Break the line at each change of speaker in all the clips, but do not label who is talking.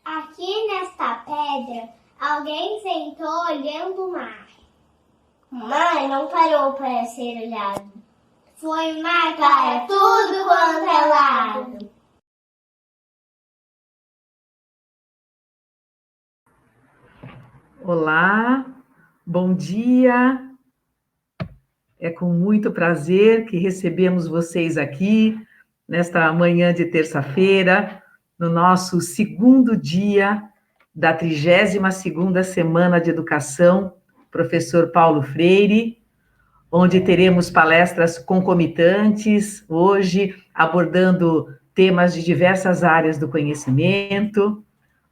Aqui nesta pedra, alguém sentou olhando o mar. O mar não parou para ser olhado. Foi mar para tudo quanto é lado.
Olá, bom dia. É com muito prazer que recebemos vocês aqui nesta manhã de terça-feira, no nosso segundo dia da 32ª Semana de Educação, professor Paulo Freire, onde teremos palestras concomitantes, hoje abordando temas de diversas áreas do conhecimento.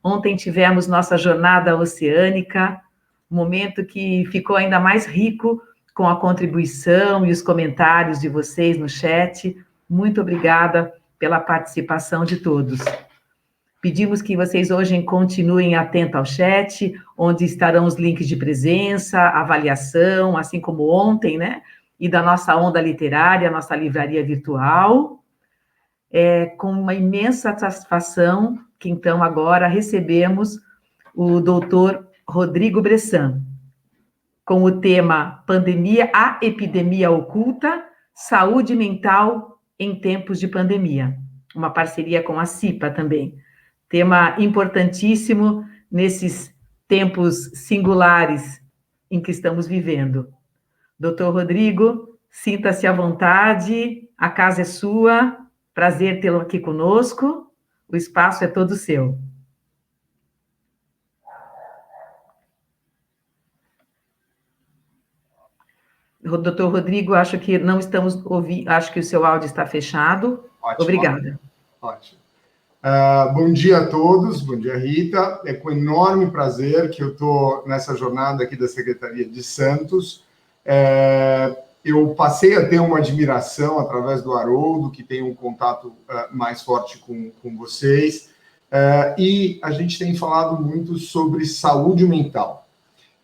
Ontem tivemos nossa jornada oceânica, um momento que ficou ainda mais rico com a contribuição e os comentários de vocês no chat. Muito obrigada pela participação de todos. Pedimos que vocês hoje continuem atentos ao chat, onde estarão os links de presença, avaliação, assim como ontem, né? E da nossa onda literária, nossa livraria virtual. É com uma imensa satisfação que, então, agora recebemos o doutor Rodrigo Bressan, com o tema Pandemia, a Epidemia Oculta, Saúde Mental em Tempos de Pandemia. Uma parceria com a CIPA também. Tema importantíssimo nesses tempos singulares em que estamos vivendo. Doutor Rodrigo, sinta-se à vontade, a casa é sua, prazer tê-lo aqui conosco, o espaço é todo seu. Doutor Rodrigo, acho que não estamos ouvindo, acho que o seu áudio está fechado. Ótimo. Obrigada.
Ótimo. Bom dia a todos, bom dia, Rita. É com enorme prazer que eu estou nessa jornada aqui da Secretaria de Santos. Eu passei a ter uma admiração através do Haroldo, que tem um contato mais forte com vocês, e a gente tem falado muito sobre saúde mental.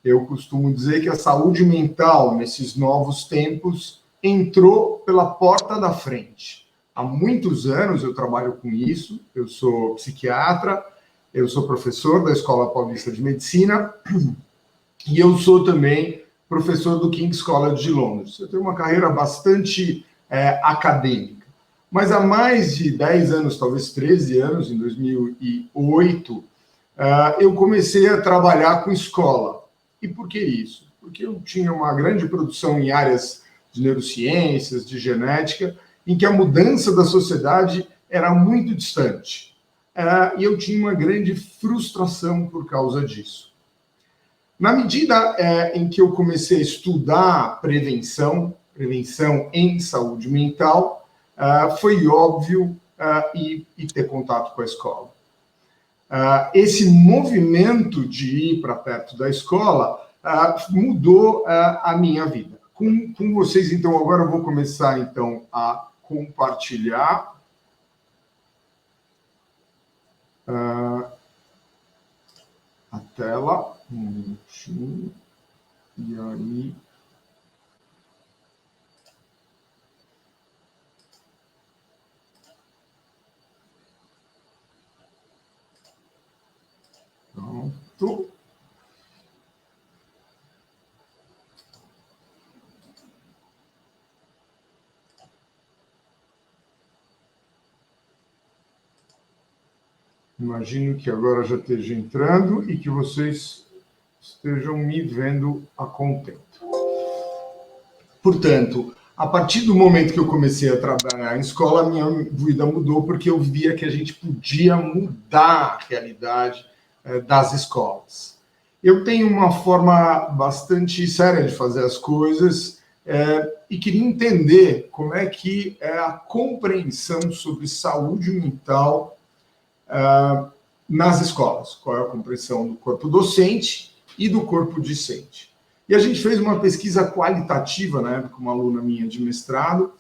Eu costumo dizer que a saúde mental, nesses novos tempos, entrou pela porta da frente. Há muitos anos eu trabalho com isso, eu sou psiquiatra, eu sou professor da Escola Paulista de Medicina e eu sou também professor do King's College de Londres. Eu tenho uma carreira bastante acadêmica, mas há mais de 10 anos, talvez 13 anos, em 2008, eu comecei a trabalhar com escola. E por que isso? Porque eu tinha uma grande produção em áreas de neurociências, de genética, em que a mudança da sociedade era muito distante. E eu tinha uma grande frustração por causa disso. Na medida em que eu comecei a estudar prevenção em saúde mental, foi óbvio ir ter contato com a escola. Esse movimento de ir para perto da escola mudou a minha vida. Com vocês, então, agora eu vou começar, então, a compartilhar a tela. Um minutinho. E aí... Pronto. Imagino que agora já esteja entrando e que vocês estejam me vendo a contento. Portanto, a partir do momento que eu comecei a trabalhar em escola, a minha vida mudou porque eu via que a gente podia mudar a realidade das escolas. Eu tenho uma forma bastante séria de fazer as coisas e queria entender como é que é a compreensão sobre saúde mental nas escolas, qual é a compreensão do corpo docente e do corpo discente. E a gente fez uma pesquisa qualitativa, na época, uma aluna minha de mestrado,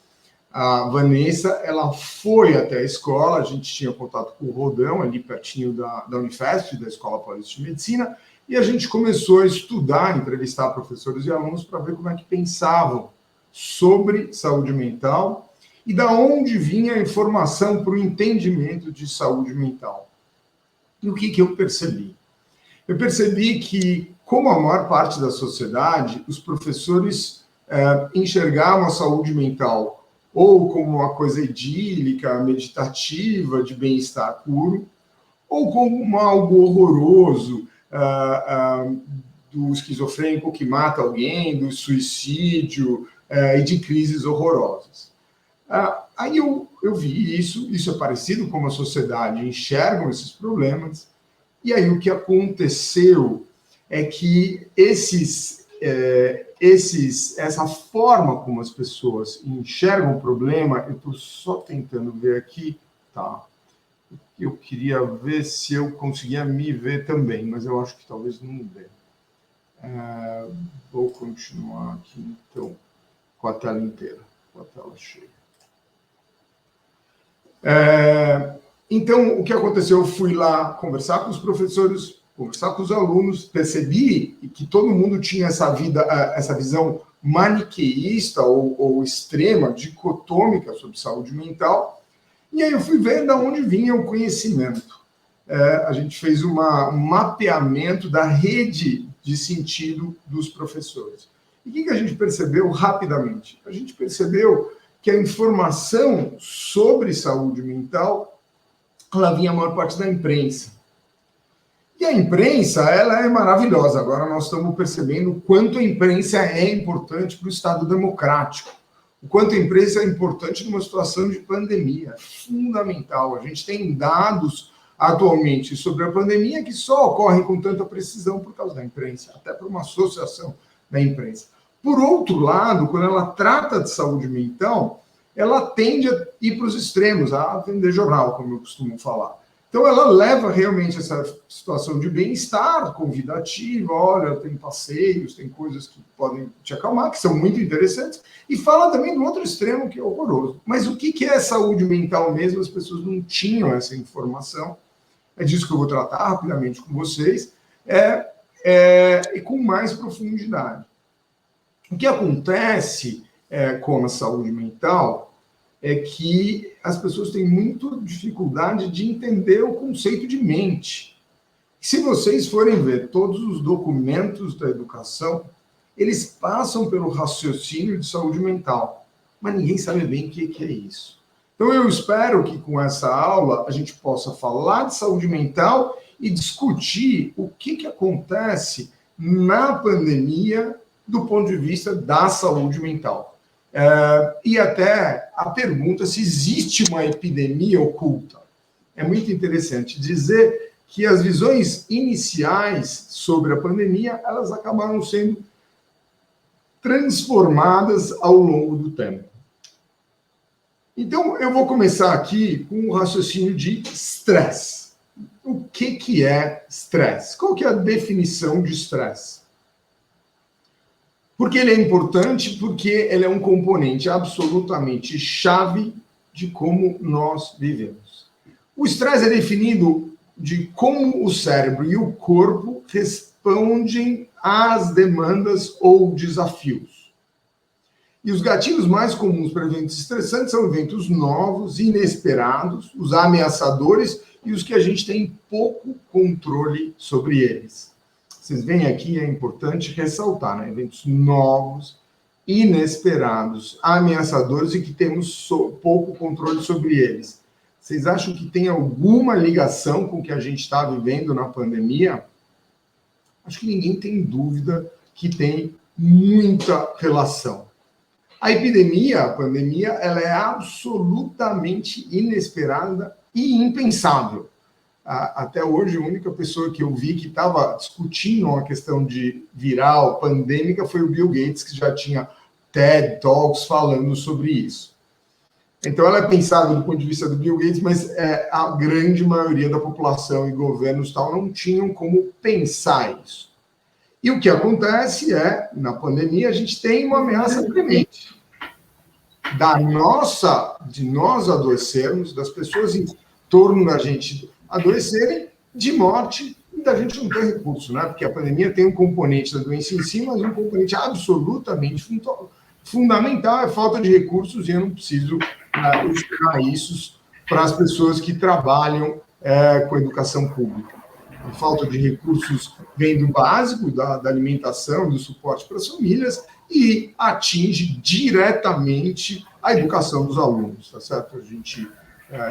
a Vanessa, ela foi até a escola, a gente tinha contato com o Rodão, ali pertinho da Unifesp, da Escola Paulista de Medicina, e a gente começou a estudar, entrevistar professores e alunos para ver como é que pensavam sobre saúde mental e da onde vinha a informação para o entendimento de saúde mental. E o que eu percebi? Eu percebi que, como a maior parte da sociedade, os professores enxergavam a saúde mental ou como uma coisa idílica, meditativa, de bem-estar puro, ou como algo horroroso, do esquizofrênico que mata alguém, do suicídio e de crises horrorosas. Aí eu vi isso é parecido como a sociedade enxerga esses problemas, e aí o que aconteceu é que essa forma como as pessoas enxergam o problema, eu estou só tentando ver aqui, tá? Eu queria ver se eu conseguia me ver também, mas eu acho que talvez não dê. Vou continuar aqui, então, com a tela inteira, com a tela cheia. Então, o que aconteceu? Eu fui lá conversar com os professores, conversar com os alunos, percebi que todo mundo tinha essa visão maniqueísta ou extrema, dicotômica sobre saúde mental, e aí eu fui ver de onde vinha o conhecimento. A gente fez um mapeamento da rede de sentido dos professores. E o que a gente percebeu rapidamente? A gente percebeu que a informação sobre saúde mental, ela vinha a maior parte da imprensa. E a imprensa, ela é maravilhosa. Agora nós estamos percebendo o quanto a imprensa é importante para o Estado democrático. O quanto a imprensa é importante numa situação de pandemia. É fundamental. A gente tem dados atualmente sobre a pandemia que só ocorrem com tanta precisão por causa da imprensa, até por uma associação da imprensa. Por outro lado, quando ela trata de saúde mental, ela tende a ir para os extremos, a vender jornal, como eu costumo falar. Então, ela leva realmente essa situação de bem-estar convidativa, olha, tem passeios, tem coisas que podem te acalmar, que são muito interessantes, e fala também do outro extremo, que é horroroso. Mas o que é saúde mental mesmo? As pessoas não tinham essa informação. É disso que eu vou tratar rapidamente com vocês, e com mais profundidade. O que acontece com a saúde mental é que as pessoas têm muita dificuldade de entender o conceito de mente. Se vocês forem ver todos os documentos da educação, eles passam pelo raciocínio de saúde mental, mas ninguém sabe bem o que é isso. Então, eu espero que com essa aula a gente possa falar de saúde mental e discutir o que acontece na pandemia do ponto de vista da saúde mental. E até a pergunta se existe uma epidemia oculta. É muito interessante dizer que as visões iniciais sobre a pandemia, elas acabaram sendo transformadas ao longo do tempo. Então, eu vou começar aqui com um raciocínio de estresse. O que é estresse? Qual que é a definição de estresse? Porque ele é importante, porque ele é um componente absolutamente chave de como nós vivemos. O estresse é definido de como o cérebro e o corpo respondem às demandas ou desafios. E os gatilhos mais comuns para eventos estressantes são eventos novos, inesperados, os ameaçadores e os que a gente tem pouco controle sobre eles. Vocês veem aqui, é importante ressaltar, né? Eventos novos, inesperados, ameaçadores e que temos pouco controle sobre eles. Vocês acham que tem alguma ligação com o que a gente está vivendo na pandemia? Acho que ninguém tem dúvida que tem muita relação. A epidemia, a pandemia, ela é absolutamente inesperada e impensável. Até hoje, a única pessoa que eu vi que estava discutindo uma questão de viral, pandêmica, foi o Bill Gates, que já tinha TED Talks falando sobre isso. Então, ela é pensável do ponto de vista do Bill Gates, mas a grande maioria da população e governos tal não tinham como pensar isso. E o que acontece é, na pandemia, a gente tem uma ameaça premente de nós adoecermos, das pessoas em torno da gente adoecerem, de morte e da gente não ter recurso, né? Porque a pandemia tem um componente da doença em si, mas um componente absolutamente fundamental é a falta de recursos, e eu não preciso ensinar isso para as pessoas que trabalham com educação pública. A falta de recursos vem do básico, da alimentação, do suporte para as famílias, e atinge diretamente a educação dos alunos, tá certo? A gente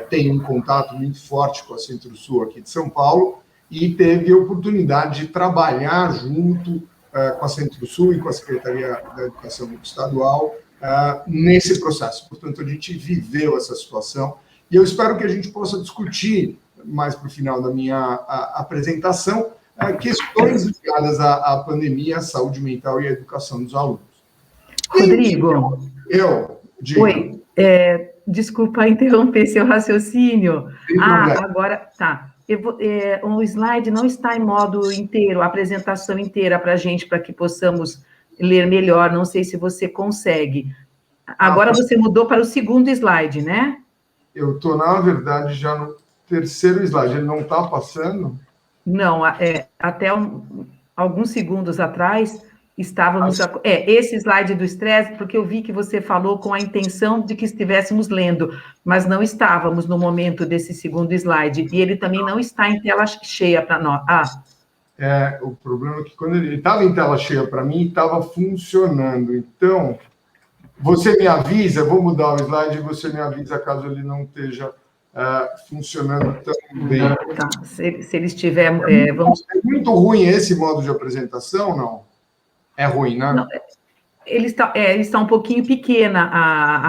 tem um contato muito forte com a Centro-Sul aqui de São Paulo, e teve a oportunidade de trabalhar junto com a Centro-Sul e com a Secretaria da Educação Estadual nesse processo. Portanto, a gente viveu essa situação, e eu espero que a gente possa discutir, mais para o final da minha apresentação, questões ligadas à pandemia, à saúde mental e à educação dos alunos.
Rodrigo.
Digo.
Oi, desculpa interromper seu raciocínio. Agora, tá. O slide não está em modo inteiro, a apresentação inteira para a gente, para que possamos ler melhor. Não sei se você consegue. Agora você mudou para o segundo slide, né?
Eu estou, na verdade, já no terceiro slide. Ele não está passando?
Não, até alguns segundos atrás estávamos... esse slide do estresse, porque eu vi que você falou com a intenção de que estivéssemos lendo, mas não estávamos no momento desse segundo slide, e ele também não está em tela cheia para nós.
O problema é que quando ele estava em tela cheia para mim, estava funcionando. Então, você me avisa, eu vou mudar o slide e você me avisa caso ele não esteja funcionando tão bem.
Tá. Se ele estiver...
É muito ruim esse modo de apresentação, não? É ruim, né?
Não, ele está um pouquinho pequena,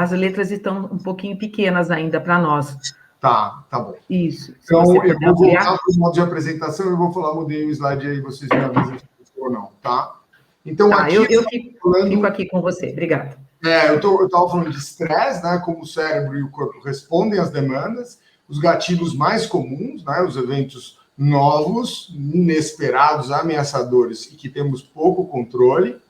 as letras estão um pouquinho pequenas ainda para nós.
Tá bom.
Isso.
Então, eu vou voltar para o modo de apresentação, eu vou falar, mudei o slide aí, vocês me avisam se ou não, tá? Então, aqui
eu fico aqui com você, obrigada.
Eu estava falando de estresse, né? Como o cérebro e o corpo respondem às demandas, os gatilhos mais comuns, né? Os eventos novos, inesperados, ameaçadores e que temos pouco controle.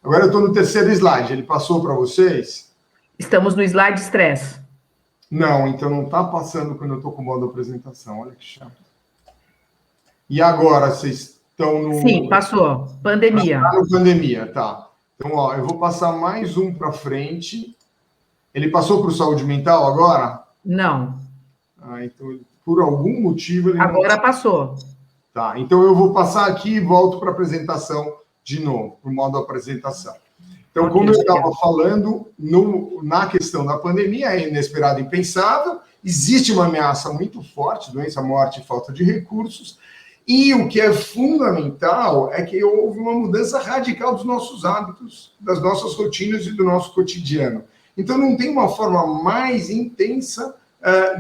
Agora eu estou no terceiro slide, ele passou para vocês?
Estamos no slide estresse.
Não, então não está passando quando eu estou com o modo apresentação, olha que chato. E agora, vocês estão no...
Sim, passou, pandemia.
Está no pandemia, tá. Então, eu vou passar mais um para frente. Ele passou para o saúde mental agora?
Não.
Então, por algum motivo... Ele
agora não... passou.
Tá, então eu vou passar aqui e volto para a apresentação de novo, para o modo apresentação. Então, como eu estava falando, na questão da pandemia, é inesperado e impensável, existe uma ameaça muito forte, doença, morte e falta de recursos, e o que é fundamental é que houve uma mudança radical dos nossos hábitos, das nossas rotinas e do nosso cotidiano. Então, não tem uma forma mais intensa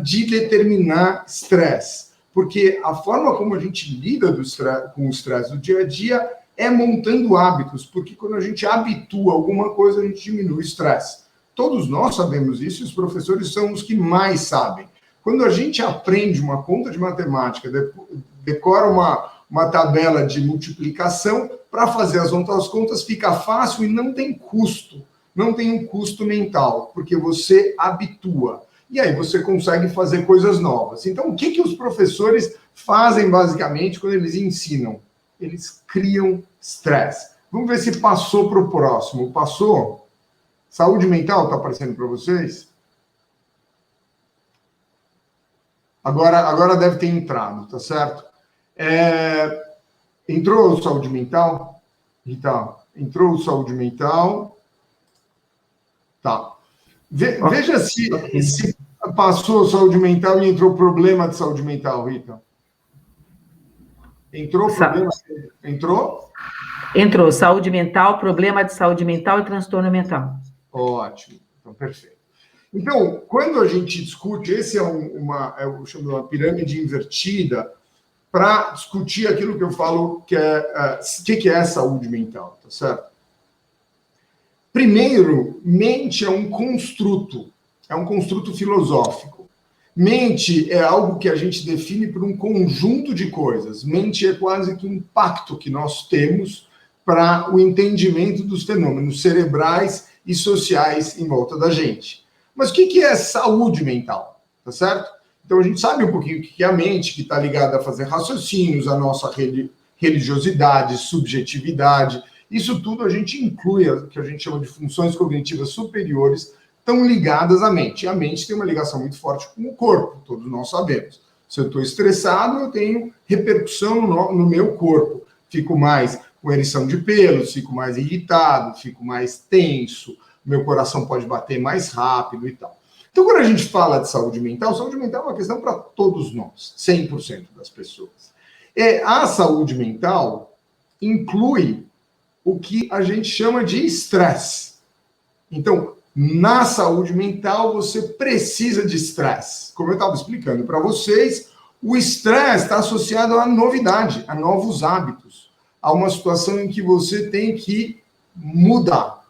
de determinar estresse, porque a forma como a gente lida com o estresse do dia a dia é montando hábitos, porque quando a gente habitua alguma coisa, a gente diminui o estresse. Todos nós sabemos isso, e os professores são os que mais sabem. Quando a gente aprende uma conta de matemática, decora uma tabela de multiplicação, para fazer as outras contas fica fácil e não tem custo. Não tem um custo mental, porque você habitua. E aí você consegue fazer coisas novas. Então, o que os professores fazem, basicamente, quando eles ensinam? Eles criam estresse. Vamos ver se passou para o próximo. Passou? Saúde mental está aparecendo para vocês? Agora deve ter entrado, tá certo? Entrou saúde mental? Rita, entrou saúde mental? Tá. Veja se passou saúde mental e entrou problema de saúde mental, Rita. Entrou problema? Entrou?
Entrou. Saúde mental, problema de saúde mental e transtorno mental.
Ótimo. Então, perfeito. Então, quando a gente discute, esse eu chamo de uma pirâmide invertida, para discutir aquilo que eu falo que é saúde mental, tá certo? Primeiro, mente é um construto. é um construto filosófico. Mente é algo que a gente define por um conjunto de coisas. Mente é quase que um pacto que nós temos para o entendimento dos fenômenos cerebrais e sociais em volta da gente. Mas o que é saúde mental? Tá certo? Então a gente sabe um pouquinho o que é a mente, que está ligada a fazer raciocínios, a nossa religiosidade, subjetividade. Isso tudo a gente inclui o que a gente chama de funções cognitivas superiores, estão ligadas à mente. E a mente tem uma ligação muito forte com o corpo, todos nós sabemos. Se eu estou estressado, eu tenho repercussão no meu corpo. Fico mais com erição de pelos, fico mais irritado, fico mais tenso, meu coração pode bater mais rápido e tal. Então, quando a gente fala de saúde mental é uma questão para todos nós, 100% das pessoas. A saúde mental inclui o que a gente chama de estresse. Então, na saúde mental, você precisa de estresse. Como eu estava explicando para vocês, o estresse está associado à novidade, a novos hábitos, a uma situação em que você tem que mudar.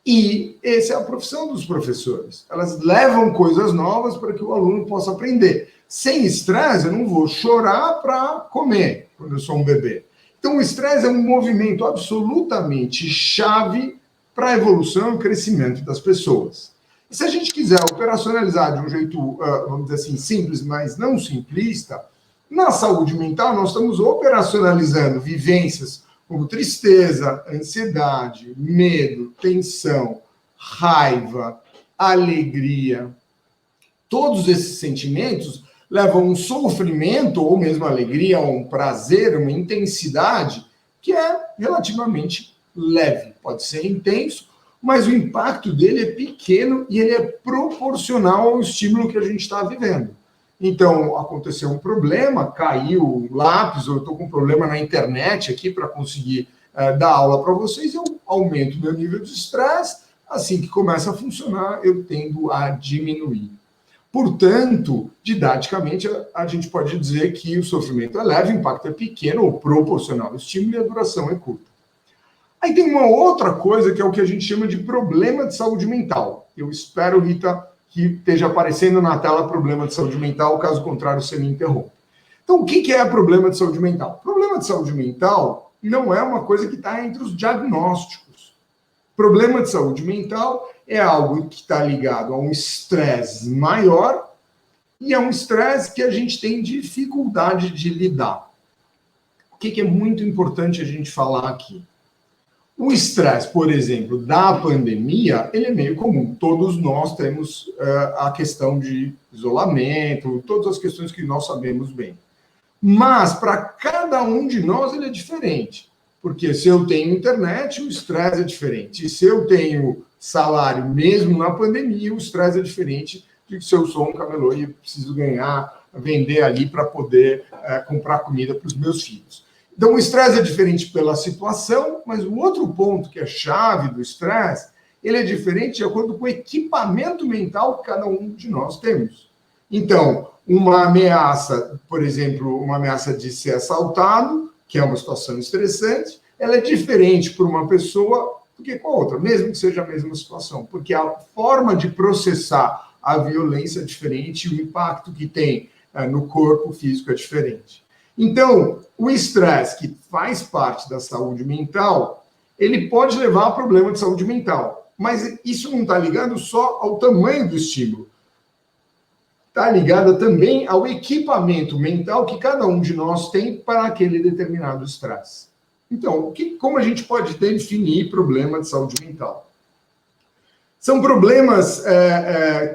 E essa é a profissão dos professores. Elas levam coisas novas para que o aluno possa aprender. Sem estresse, eu não vou chorar para comer, quando eu sou um bebê. Então, o estresse é um movimento absolutamente chave para a evolução e o crescimento das pessoas. E se a gente quiser operacionalizar de um jeito, vamos dizer assim, simples, mas não simplista, na saúde mental nós estamos operacionalizando vivências como tristeza, ansiedade, medo, tensão, raiva, alegria. Todos esses sentimentos levam um sofrimento, ou mesmo alegria, ou um prazer, uma intensidade que é relativamente leve. Pode ser intenso, mas o impacto dele é pequeno e ele é proporcional ao estímulo que a gente está vivendo. Então, aconteceu um problema, caiu o lápis, ou eu estou com um problema na internet aqui para conseguir dar aula para vocês, eu aumento meu nível de estresse, assim que começa a funcionar, eu tendo a diminuir. Portanto, didaticamente, a gente pode dizer que o sofrimento é leve, o impacto é pequeno ou proporcional ao estímulo e a duração é curta. Aí tem uma outra coisa que é o que a gente chama de problema de saúde mental. Eu espero, Rita, que esteja aparecendo na tela problema de saúde mental, caso contrário, você me interrompa. Então, o que é problema de saúde mental? Problema de saúde mental não é uma coisa que está entre os diagnósticos. Problema de saúde mental é algo que está ligado a um estresse maior e é um estresse que a gente tem dificuldade de lidar. O que é muito importante a gente falar aqui? O estresse, por exemplo, da pandemia, ele é meio comum. Todos nós temos a questão de isolamento, todas as questões que nós sabemos bem. Mas, para cada um de nós, ele é diferente. Porque se eu tenho internet, o estresse é diferente. E se eu tenho salário, mesmo na pandemia, o estresse é diferente de que se eu sou um camelô e preciso vender ali para poder comprar comida para os meus filhos. Então, o estresse é diferente pela situação, mas o outro ponto que é chave do estresse, ele é diferente de acordo com o equipamento mental que cada um de nós temos. Então, uma ameaça, por exemplo, uma ameaça de ser assaltado, que é uma situação estressante, ela é diferente para uma pessoa do que com a outra, mesmo que seja a mesma situação, porque a forma de processar a violência é diferente e o impacto que tem no corpo físico é diferente. Então, o estresse, que faz parte da saúde mental, ele pode levar a problema de saúde mental. Mas isso não está ligado só ao tamanho do estímulo. Está ligado também ao equipamento mental que cada um de nós tem para aquele determinado estresse. Então, como a gente pode definir problema de saúde mental? São problemas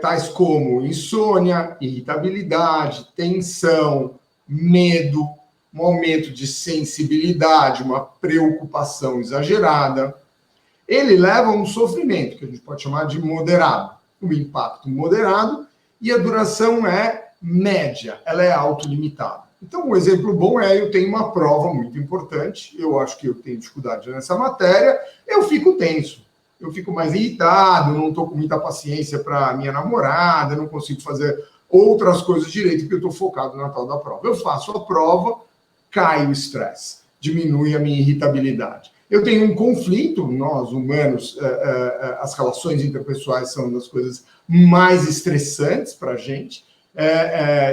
tais como insônia, irritabilidade, tensão, medo, um aumento de sensibilidade, uma preocupação exagerada. Ele leva a um sofrimento, que a gente pode chamar de moderado. O impacto moderado e a duração é média, ela é autolimitada. Então, um exemplo bom é, eu tenho uma prova muito importante, eu acho que eu tenho dificuldade nessa matéria, eu fico tenso. Eu fico mais irritado, não estou com muita paciência para minha namorada, não consigo fazer outras coisas direito, porque eu estou focado na tal da prova. Eu faço a prova, cai o estresse, diminui a minha irritabilidade. Eu tenho um conflito, nós humanos, as relações interpessoais são uma das coisas mais estressantes para a gente.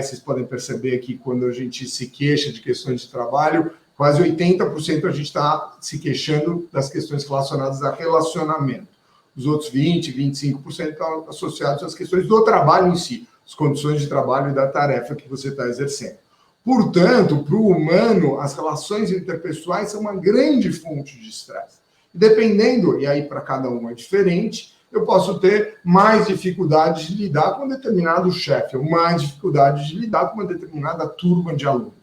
Vocês podem perceber que quando a gente se queixa de questões de trabalho, quase 80% a gente está se queixando das questões relacionadas a relacionamento. Os outros 20%, 25% estão associados às questões do trabalho em si, as condições de trabalho e da tarefa que você está exercendo. Portanto, para o humano, as relações interpessoais são uma grande fonte de estresse. Dependendo, e aí para cada um é diferente, eu posso ter mais dificuldade de lidar com um determinado chefe, ou mais dificuldade de lidar com uma determinada turma de alunos.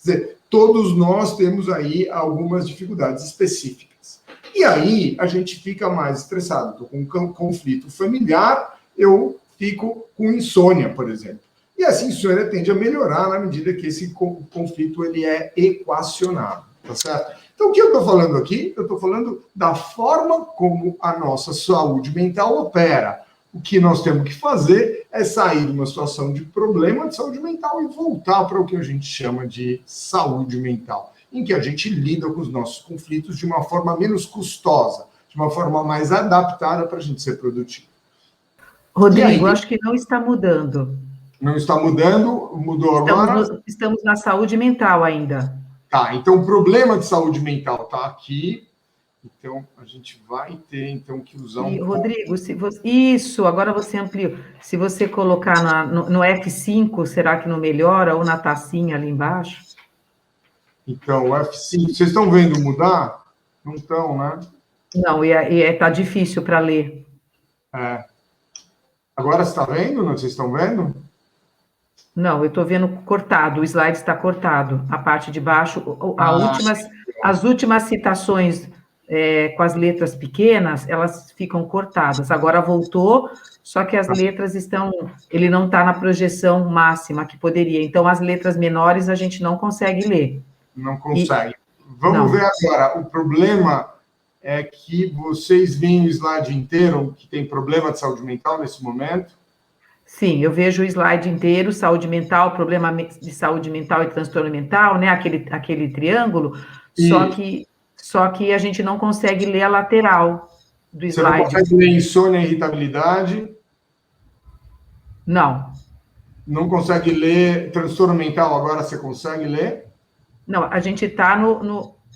Quer dizer, todos nós temos aí algumas dificuldades específicas. E aí a gente fica mais estressado. Estou com um conflito familiar, eu fico com insônia, por exemplo. E essa insônia tende a melhorar na medida que esse conflito ele é equacionado, tá certo? Então, o que eu estou falando aqui? Eu estou falando da forma como a nossa saúde mental opera. O que nós temos que fazer é sair de uma situação de problema de saúde mental e voltar para o que a gente chama de saúde mental, em que a gente lida com os nossos conflitos de uma forma menos custosa, de uma forma mais adaptada para a gente ser produtivo.
Rodrigo, acho que não está mudando.
Não está mudando? Mudou agora?
Estamos na saúde mental ainda.
Tá, então o problema de saúde mental está aqui. Então, a gente vai ter, então, que usar um...
Rodrigo, isso, agora você ampliou. Se você colocar no F5, será que não melhora? Ou na tacinha ali embaixo?
Então, o F5, vocês estão vendo mudar? Não estão, né?
Não, está difícil para ler.
Agora você está vendo? Não, vocês estão vendo?
Não, eu estou vendo cortado, o slide está cortado. A parte de baixo, as últimas citações com as letras pequenas, elas ficam cortadas. Agora voltou, só que as letras estão... Ele não está na projeção máxima que poderia. Então, as letras menores a gente não consegue ler.
Não consegue. Vamos ver agora. O problema é que vocês veem o slide inteiro, que tem problema de saúde mental nesse momento?
Sim, eu vejo o slide inteiro, saúde mental, problema de saúde mental e transtorno mental, né? Aquele triângulo, só que a gente não consegue ler a lateral do slide.
Você não consegue ler insônia e irritabilidade?
Não.
Não consegue ler transtorno mental, agora você consegue ler?
Não, a gente está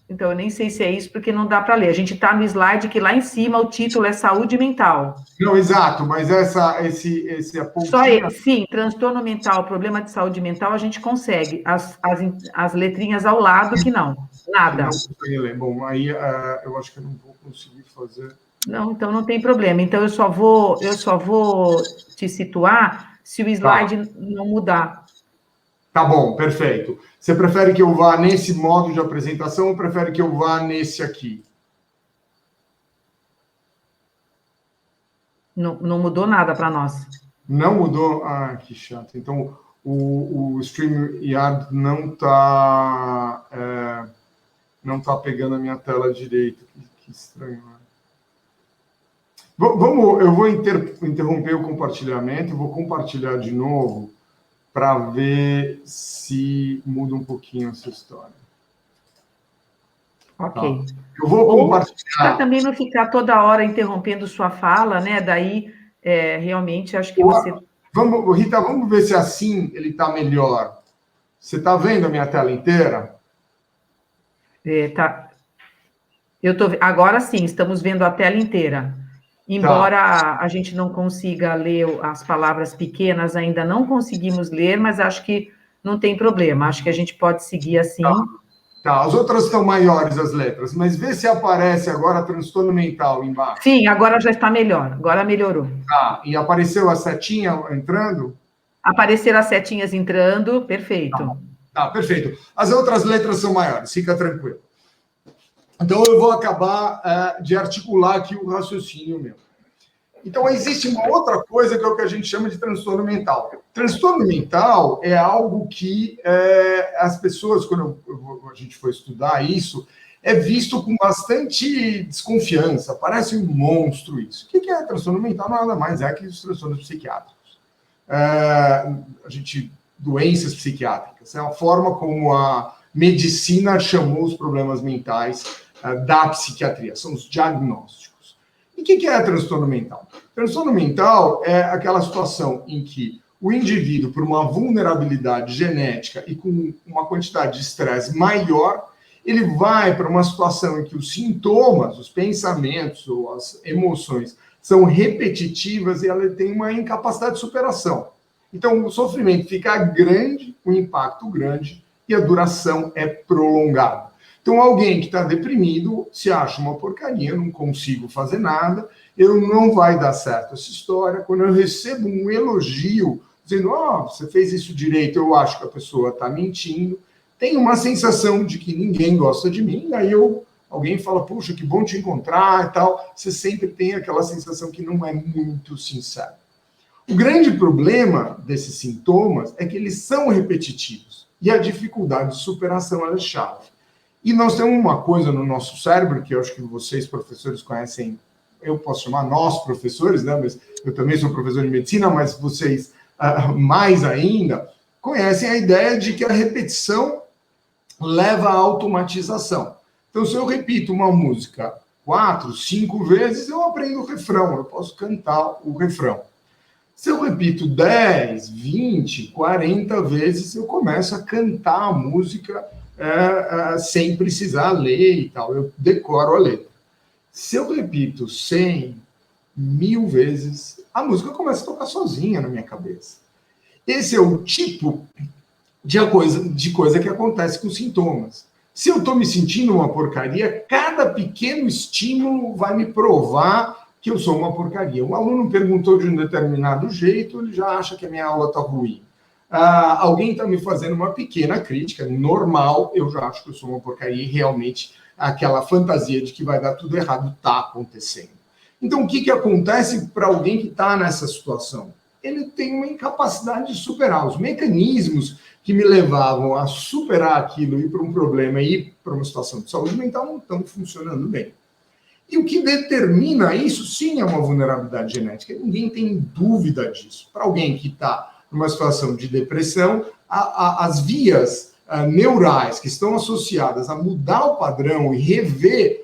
Então, eu nem sei se é isso, porque não dá para ler. A gente está no slide que lá em cima o título é saúde mental.
Não, exato, mas esse a
Só
pontinha...
sim, transtorno mental, problema de saúde mental, a gente consegue. As letrinhas ao lado que não, nada.
Não consegui ler. Bom, aí eu acho que eu não vou conseguir fazer...
Não, então não tem problema. Então, eu só vou te situar se o slide não mudar.
Tá bom, perfeito. Você prefere que eu vá nesse modo de apresentação ou prefere que eu vá nesse aqui?
Não mudou nada para nós.
Não mudou? Ah, que chato. Então, o StreamYard não tá pegando a minha tela direito. Que estranho, né? Eu vou interromper o compartilhamento, vou compartilhar de novo para ver se muda um pouquinho essa história.
Ok.
Tá. Eu vou compartilhar...
Para também não ficar toda hora interrompendo sua fala, né? Daí, realmente, acho que você...
Rita, vamos ver se assim ele está melhor. Você está vendo a minha tela inteira?
Tá. Agora sim, estamos vendo a tela inteira. Embora a gente não consiga ler as palavras pequenas, ainda não conseguimos ler, mas acho que não tem problema. Acho que a gente pode seguir assim.
Tá, as outras estão maiores, as letras, mas vê se aparece agora transtorno mental embaixo.
Sim, agora já está melhor, agora melhorou.
Tá, e apareceu a setinha entrando?
Apareceram as setinhas entrando, perfeito.
Tá, perfeito. As outras letras são maiores, fica tranquilo. Então, eu vou acabar de articular aqui o raciocínio meu. Então, existe uma outra coisa que é o que a gente chama de transtorno mental. Transtorno mental é algo que as pessoas, quando a gente for estudar isso, é visto com bastante desconfiança. Parece um monstro isso. O que é transtorno mental? Nada mais é que os transtornos psiquiátricos. Doenças psiquiátricas. É a forma como a medicina chamou os problemas mentais da psiquiatria, são os diagnósticos. E o que é transtorno mental? Transtorno mental é aquela situação em que o indivíduo, por uma vulnerabilidade genética e com uma quantidade de estresse maior, ele vai para uma situação em que os sintomas, os pensamentos ou as emoções são repetitivas e ela tem uma incapacidade de superação. Então, o sofrimento fica grande, o impacto grande e a duração é prolongada. Então, alguém que está deprimido se acha uma porcaria, não consigo fazer nada, não vai dar certo essa história. Quando eu recebo um elogio, dizendo, você fez isso direito, eu acho que a pessoa está mentindo, tem uma sensação de que ninguém gosta de mim, aí alguém fala, puxa, que bom te encontrar e tal, você sempre tem aquela sensação que não é muito sincero. O grande problema desses sintomas é que eles são repetitivos e a dificuldade de superação é chave. E nós temos uma coisa no nosso cérebro, que eu acho que vocês, professores, conhecem, eu posso chamar nós, professores, né? Mas eu também sou professor de medicina, mas vocês, mais ainda, conhecem a ideia de que a repetição leva à automatização. Então, se eu repito uma música 4, 5 vezes, eu aprendo o refrão, eu posso cantar o refrão. Se eu repito 10, 20, 40 vezes, eu começo a cantar a música sem precisar ler e tal, eu decoro a letra. Se eu repito 100, 1000 vezes, a música começa a tocar sozinha na minha cabeça. Esse é o tipo de coisa que acontece com sintomas. Se eu estou me sentindo uma porcaria, cada pequeno estímulo vai me provar que eu sou uma porcaria. Um aluno perguntou de um determinado jeito, ele já acha que a minha aula está ruim. Alguém está me fazendo uma pequena crítica, normal, eu já acho que eu sou uma porcaria e realmente aquela fantasia de que vai dar tudo errado está acontecendo. Então, o que acontece para alguém que está nessa situação? Ele tem uma incapacidade de superar os mecanismos que me levavam a superar aquilo, ir para um problema e ir para uma situação de saúde mental não estão funcionando bem. E o que determina isso, sim, é uma vulnerabilidade genética. Ninguém tem dúvida disso. Para alguém que está numa situação de depressão, as vias neurais que estão associadas a mudar o padrão e rever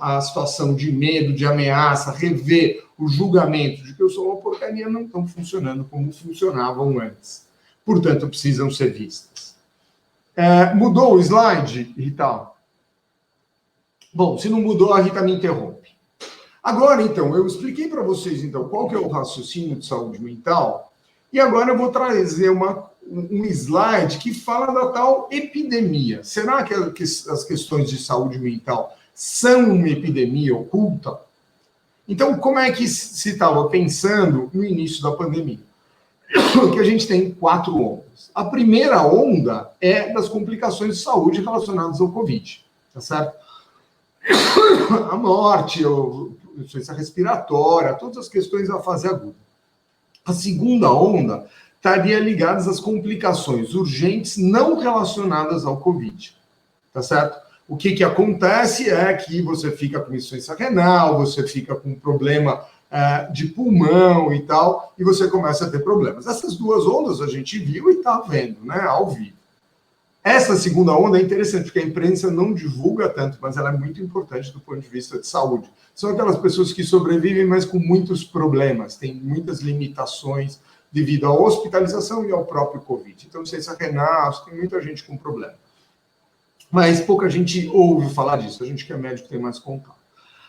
a situação de medo, de ameaça, rever o julgamento de que eu sou uma porcaria, não estão funcionando como funcionavam antes. Portanto, precisam ser vistas. Mudou o slide, Rita? Bom, se não mudou, a Rita me interrompe. Agora, então, eu expliquei para vocês, então, qual que é o raciocínio de saúde mental, e agora eu vou trazer um slide que fala da tal epidemia. Será que as questões de saúde mental são uma epidemia oculta? Então, como é que se estava pensando no início da pandemia? Que a gente tem 4 ondas. A primeira onda é das complicações de saúde relacionadas ao Covid, tá certo? A morte, a insuficiência respiratória, todas as questões da fase aguda. A segunda onda estaria ligada às complicações urgentes não relacionadas ao Covid, tá certo? O que acontece é que você fica com insuficiência renal, você fica com problema de pulmão e tal, e você começa a ter problemas. Essas 2 ondas a gente viu e está vendo, né, ao vivo. Essa segunda onda é interessante, porque a imprensa não divulga tanto, mas ela é muito importante do ponto de vista de saúde. São aquelas pessoas que sobrevivem, mas com muitos problemas, têm muitas limitações devido à hospitalização e ao próprio Covid. Então, insuficiência renal, tem muita gente com problema. Mas pouca gente ouve falar disso, a gente que é médico tem mais contato.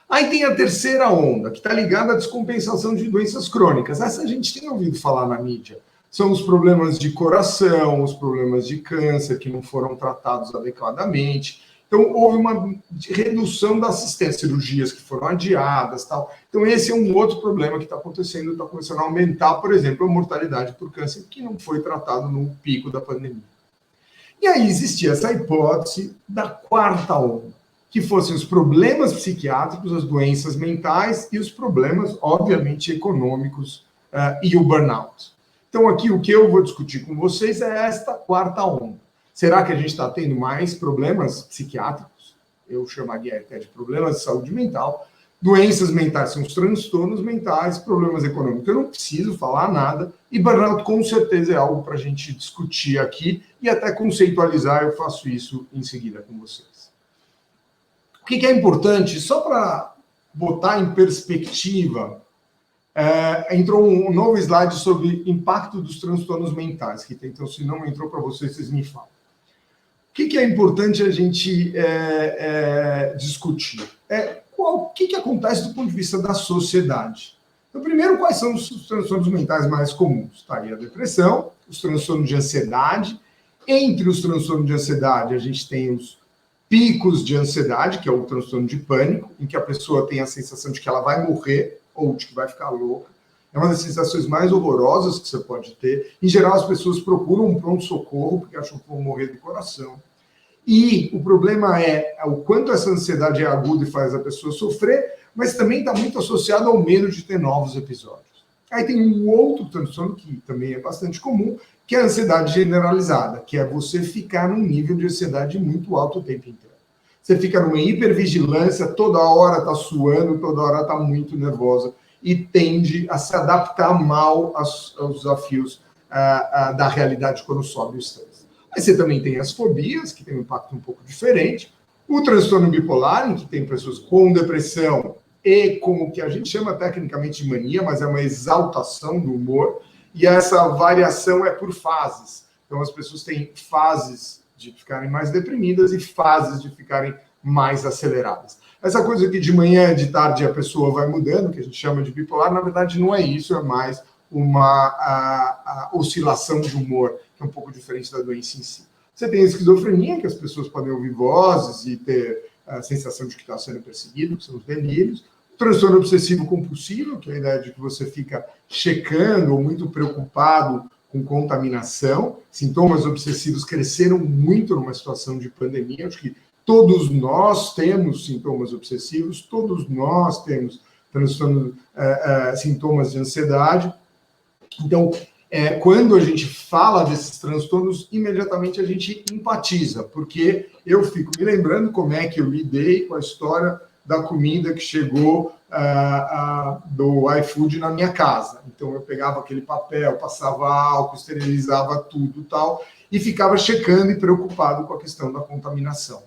Aí tem a terceira onda, que está ligada à descompensação de doenças crônicas. Essa a gente tem ouvido falar na mídia. São os problemas de coração, os problemas de câncer que não foram tratados adequadamente. Então, houve uma redução da assistência, cirurgias que foram adiadas, tal. Então, esse é um outro problema que está acontecendo, está começando a aumentar, por exemplo, a mortalidade por câncer, que não foi tratado no pico da pandemia. E aí existia essa hipótese da quarta onda, que fossem os problemas psiquiátricos, as doenças mentais e os problemas, obviamente, econômicos e o burnout. Então, aqui o que eu vou discutir com vocês é esta quarta onda. Será que a gente está tendo mais problemas psiquiátricos? Eu chamaria até de problemas de saúde mental. Doenças mentais são os transtornos mentais, problemas econômicos. Eu não preciso falar nada. E burnout, com certeza, é algo para a gente discutir aqui e até conceitualizar. Eu faço isso em seguida com vocês. O que é importante, só para botar em perspectiva, entrou um novo slide sobre impacto dos transtornos mentais, que então, se não entrou para vocês me falam. O que é importante a gente discutir? O que acontece do ponto de vista da sociedade? Então, primeiro, quais são os transtornos mentais mais comuns? Está aí a depressão, os transtornos de ansiedade. Entre os transtornos de ansiedade, a gente tem os picos de ansiedade, que é o transtorno de pânico, em que a pessoa tem a sensação de que ela vai morrer ou de que vai ficar louca. É uma das sensações mais horrorosas que você pode ter. Em geral, as pessoas procuram um pronto-socorro porque acham que vão morrer do coração. E o problema é o quanto essa ansiedade é aguda e faz a pessoa sofrer, mas também está muito associado ao medo de ter novos episódios. Aí tem um outro transtorno que também é bastante comum, que é a ansiedade generalizada, que é você ficar num nível de ansiedade muito alto o tempo inteiro. Você fica numa hipervigilância, toda hora está suando, toda hora está muito nervosa e tende a se adaptar mal aos desafios da realidade quando sobe o estresse. Aí você também tem as fobias, que tem um impacto um pouco diferente, o transtorno bipolar, em que tem pessoas com depressão e com o que a gente chama tecnicamente de mania, mas é uma exaltação do humor, e essa variação é por fases. Então, as pessoas têm fases de ficarem mais deprimidas e fases de ficarem mais aceleradas. Essa coisa que de manhã, de tarde, a pessoa vai mudando, que a gente chama de bipolar, na verdade não é isso, é mais uma oscilação de humor, que é um pouco diferente da doença em si. Você tem a esquizofrenia, que as pessoas podem ouvir vozes e ter a sensação de que está sendo perseguido, que são os delírios. O transtorno obsessivo compulsivo, que é a ideia de que você fica checando ou muito preocupado com contaminação. Sintomas obsessivos cresceram muito numa situação de pandemia. Acho que todos nós temos sintomas obsessivos, todos nós temos sintomas de ansiedade. Então, quando a gente fala desses transtornos, imediatamente a gente empatiza, porque eu fico me lembrando como é que eu lidei com a história da comida que chegou do iFood na minha casa. Então, eu pegava aquele papel, passava álcool, esterilizava tudo e tal, e ficava checando e preocupado com a questão da contaminação.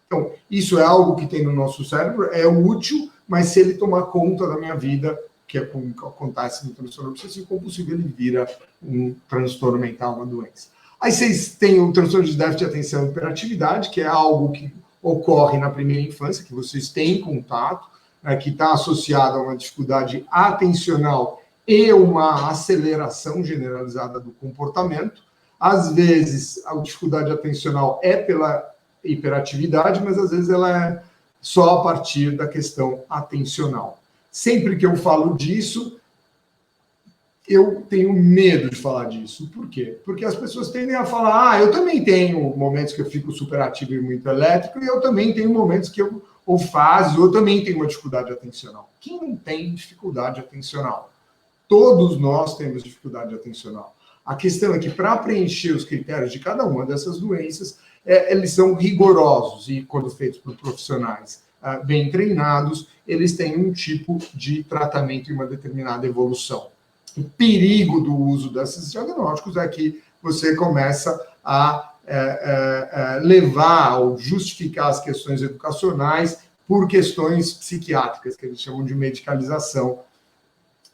Então, isso é algo que tem no nosso cérebro, é útil, mas se ele tomar conta da minha vida, que é como acontece no transtorno obsessivo compulsivo, ele vira um transtorno mental, uma doença. Aí vocês têm o transtorno de déficit de atenção e hiperatividade, que é algo que ocorre na primeira infância, que vocês têm contato, que está associado a uma dificuldade atencional e uma aceleração generalizada do comportamento. Às vezes, a dificuldade atencional é pela hiperatividade, mas às vezes ela é só a partir da questão atencional. Sempre que eu falo disso, eu tenho medo de falar disso. Por quê? Porque as pessoas tendem a falar, eu também tenho momentos que eu fico super ativo e muito elétrico, e eu também tenho momentos ou fases, eu também tenho uma dificuldade atencional. Quem não tem dificuldade atencional? Todos nós temos dificuldade atencional. A questão é que, para preencher os critérios de cada uma dessas doenças, eles são rigorosos, e quando feitos por profissionais bem treinados, eles têm um tipo de tratamento e uma determinada evolução. O perigo do uso desses diagnósticos é que você começa a levar ou justificar as questões educacionais por questões psiquiátricas, que eles chamam de medicalização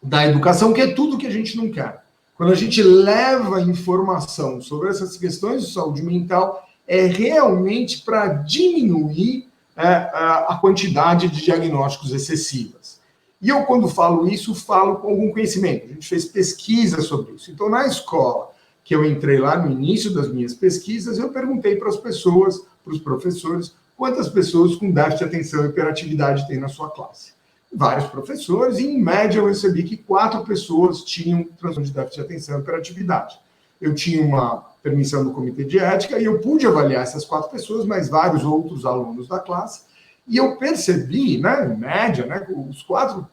da educação, que é tudo que a gente não quer. Quando a gente leva informação sobre essas questões de saúde mental, é realmente para diminuir a quantidade de diagnósticos excessivas. E eu, quando falo isso, falo com algum conhecimento. A gente fez pesquisa sobre isso. Então, na escola que eu entrei lá no início das minhas pesquisas, eu perguntei para as pessoas, para os professores, quantas pessoas com déficit de atenção e hiperatividade tem na sua classe. Vários professores, e em média eu recebi que 4 pessoas tinham transtorno de déficit de atenção e hiperatividade. Eu tinha uma permissão do comitê de ética e eu pude avaliar essas 4 pessoas, mas vários outros alunos da classe, e eu percebi, em média, os 4